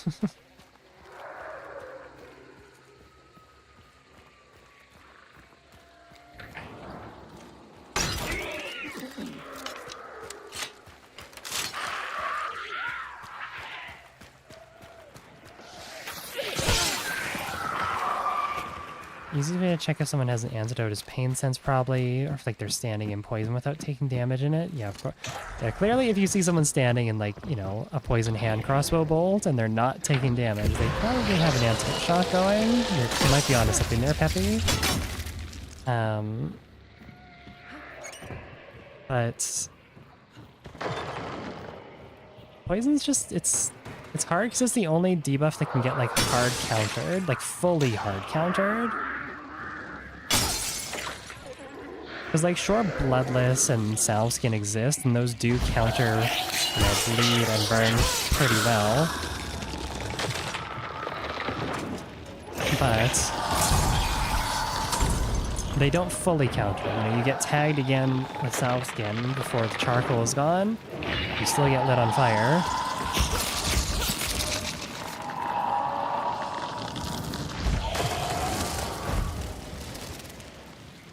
Easy way to check if someone has an antidote is pain sense, probably, or if like they're standing in poison without taking damage in it. Yeah, of course. Yeah, clearly if you see someone standing in like, you know, a poison hand crossbow bolt and they're not taking damage, they probably have an antidote shot going. You might be onto something there, Peppy. But poison's just, it's hard because it's the only debuff that can get like hard countered, like fully hard countered. Because, like, sure, Bloodless and Salve Skin exist, and those do counter, bleed and burn pretty well. But they don't fully counter. You get tagged again with Salve Skin before the charcoal is gone. You still get lit on fire.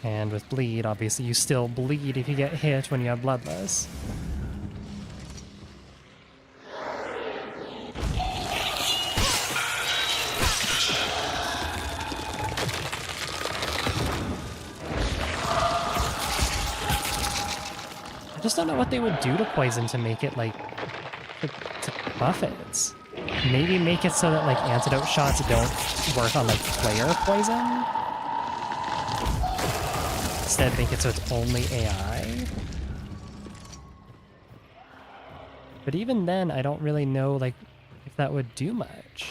And with bleed, obviously, you still bleed if you get hit when you have Bloodless. I just don't know what they would do to poison to make it, like, to buff it. Maybe make it so that, like, antidote shots don't work on, like, player poison? Instead, make it so it's only AI. But even then, I don't really know, like, if that would do much.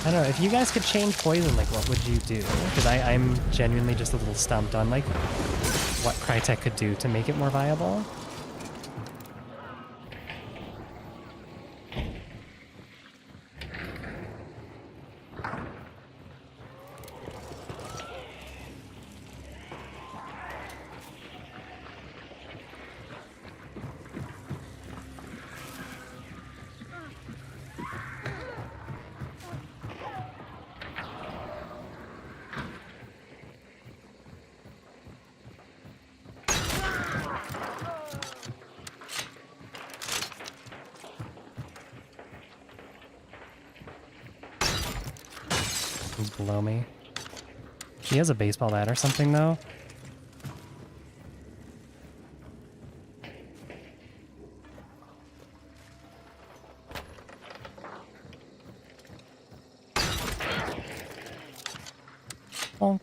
I don't know, if you guys could change poison, like, what would you do? Because I'm genuinely just a little stumped on, like, what Crytek could do to make it more viable. He's below me. He has a baseball bat or something, though. Bonk.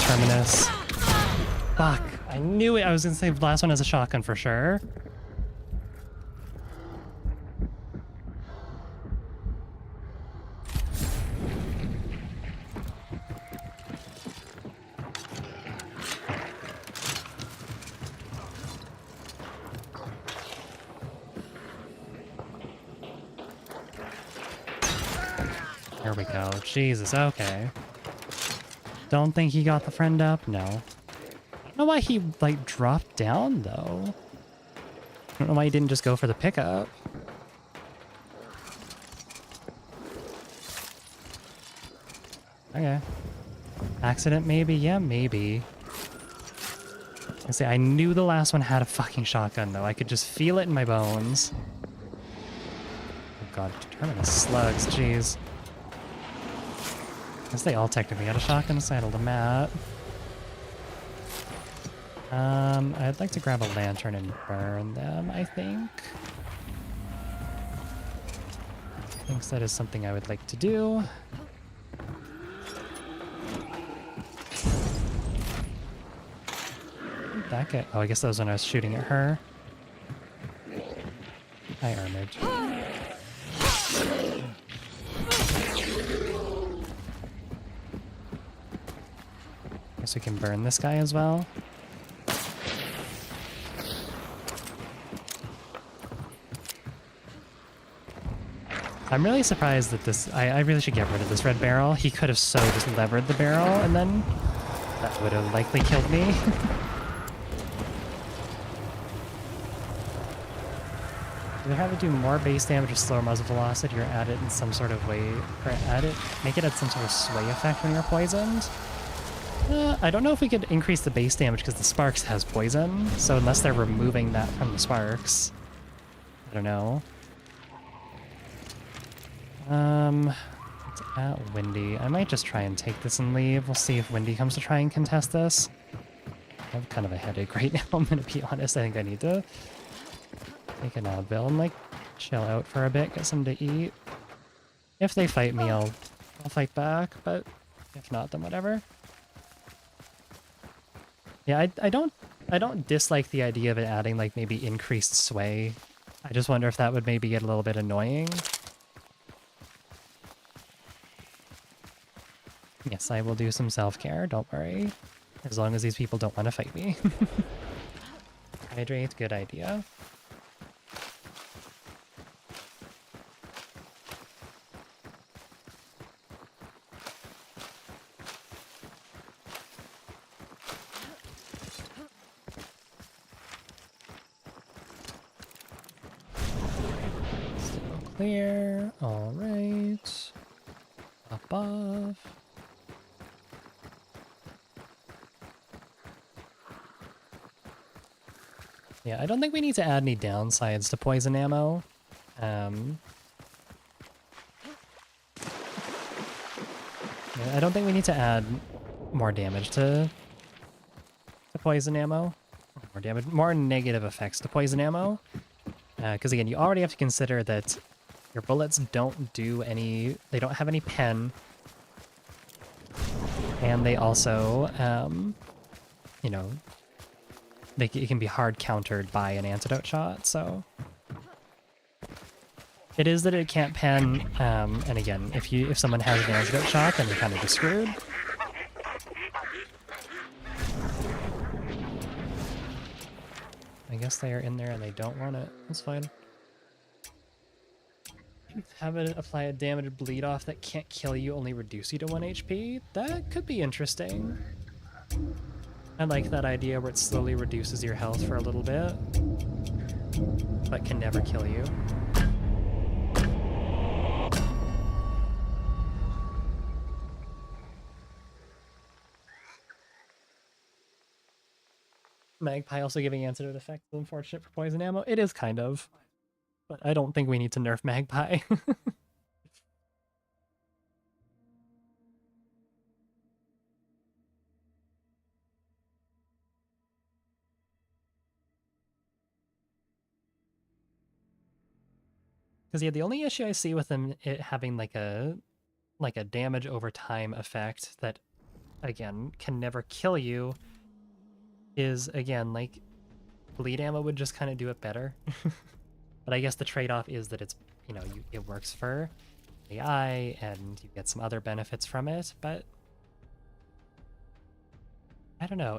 Terminus. Fuck. I knew it. I was gonna say the last one has a shotgun for sure. There we go. Jesus, okay. Don't think he got the friend up? No. I don't know why he, like, dropped down, though. I don't know why he didn't just go for the pickup. Okay. Accident, maybe? Yeah, maybe. I say, I knew the last one had a fucking shotgun, though. I could just feel it in my bones. Oh god, Terminus slugs, jeez. I guess they all technically had a shotgun saddle to Matt. I'd like to grab a lantern and burn them, I think. I think that is something I would like to do. That guy. Oh, I guess that was when I was shooting at her. Hi, Armage. Guess we can burn this guy as well. I'm really surprised that this... I really should get rid of this red barrel. He could have so just levered the barrel, and then that would have likely killed me. Either have it do more base damage or slower muzzle velocity, or add it in some sort of way, or make it add some sort of sway effect when you're poisoned. I don't know if we could increase the base damage because the Sparks has poison, so unless they're removing that from the Sparks, I don't know. It's at Windy. I might just try and take this and leave. We'll see if Windy comes to try and contest this. I have kind of a headache right now, I'm gonna be honest. I think I need to take an Advil and like chill out for a bit, get something to eat. If they fight me, I'll fight back, but if not, then whatever. Yeah, I don't dislike the idea of it adding like maybe increased sway. I just wonder if that would maybe get a little bit annoying. Yes, I will do some self-care, don't worry. As long as these people don't want to fight me. Hydrate, good idea. Still clear, alright. Above. Yeah, I don't think we need to add any downsides to poison ammo. Yeah, I don't think we need to add more damage to poison ammo. More damage, more negative effects to poison ammo. Because again, you already have to consider that your bullets don't do any, they don't have any pen. And they also, you know, it can be hard countered by an antidote shot, so. It is that it can't pen, and again, if someone has an antidote shot, then you're kind of just screwed. I guess they are in there and they don't want it. That's fine. Have it apply a damage bleed off that can't kill you, only reduce you to 1 HP? That could be interesting. I like that idea where it slowly reduces your health for a little bit, but can never kill you. Magpie also giving antidote effects is unfortunate for poison ammo. It is kind of, but I don't think we need to nerf Magpie. Because yeah, the only issue I see with them it having like a damage over time effect that again can never kill you is again like bleed ammo would just kind of do it better. But I guess the trade-off is that it's, you know, it works for AI and you get some other benefits from it, but I don't know,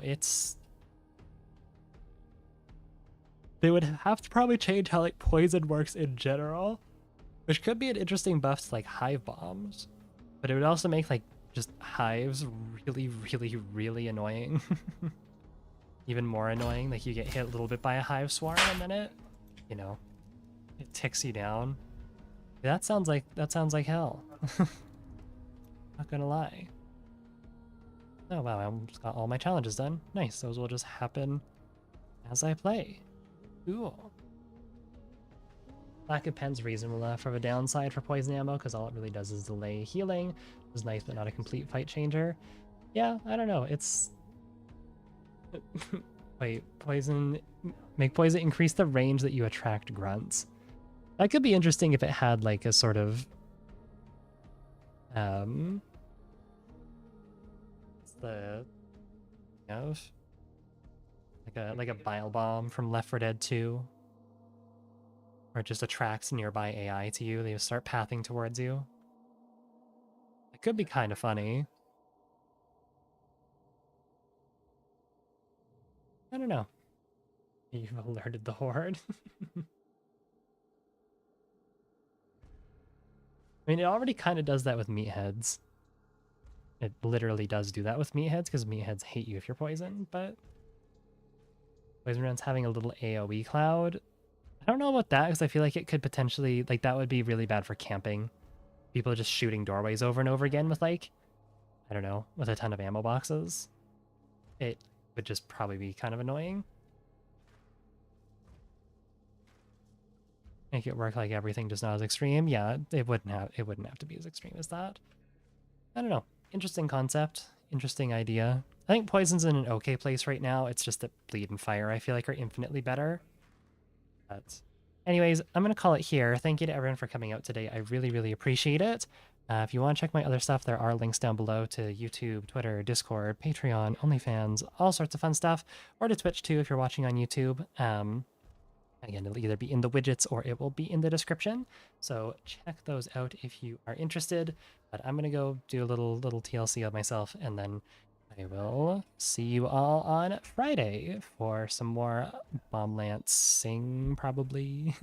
they would have to probably change how like poison works in general, which could be an interesting buff to like hive bombs, but it would also make like just hives really, really, really annoying. Even more annoying, like you get hit a little bit by a hive swarm and then it, you know, it ticks you down. That sounds like hell. Not gonna lie. Oh wow, I just got all my challenges done. Nice, those will just happen as I play. Cool. Lack of pen's reasonable enough of a downside for poison ammo, because all it really does is delay healing, which is nice but not a complete fight changer. Yeah, I don't know, it's... Wait, make poison increase the range that you attract grunts. That could be interesting if it had like a sort of what's the of like a bile bomb from Left 4 Dead 2, where it just attracts nearby AI to you. They just start pathing towards you. It could be kind of funny. I don't know. You've alerted the horde. I mean, it already kind of does that with meatheads. It literally does do that with meatheads, because meatheads hate you if you're poisoned, but Poison Run's having a little AoE cloud. I don't know about that, because I feel like it could potentially, like, that would be really bad for camping. People just shooting doorways over and over again with, like, I don't know, with a ton of ammo boxes. It would just probably be kind of annoying. Make it work like everything, just not as extreme. Yeah, it wouldn't have to be as extreme as that. I don't know. Interesting concept, interesting idea. I think Poison's in an okay place right now. It's just that Bleed and Fire I feel like are infinitely better. But anyways, I'm going to call it here. Thank you to everyone for coming out today. I really, really appreciate it. If you want to check my other stuff, there are links down below to YouTube, Twitter, Discord, Patreon, OnlyFans, all sorts of fun stuff, or to Twitch too if you're watching on YouTube. Again, it'll either be in the widgets or it will be in the description. So check those out if you are interested. But I'm gonna go do a little TLC of myself, and then I will see you all on Friday for some more Bomb Lancing, probably.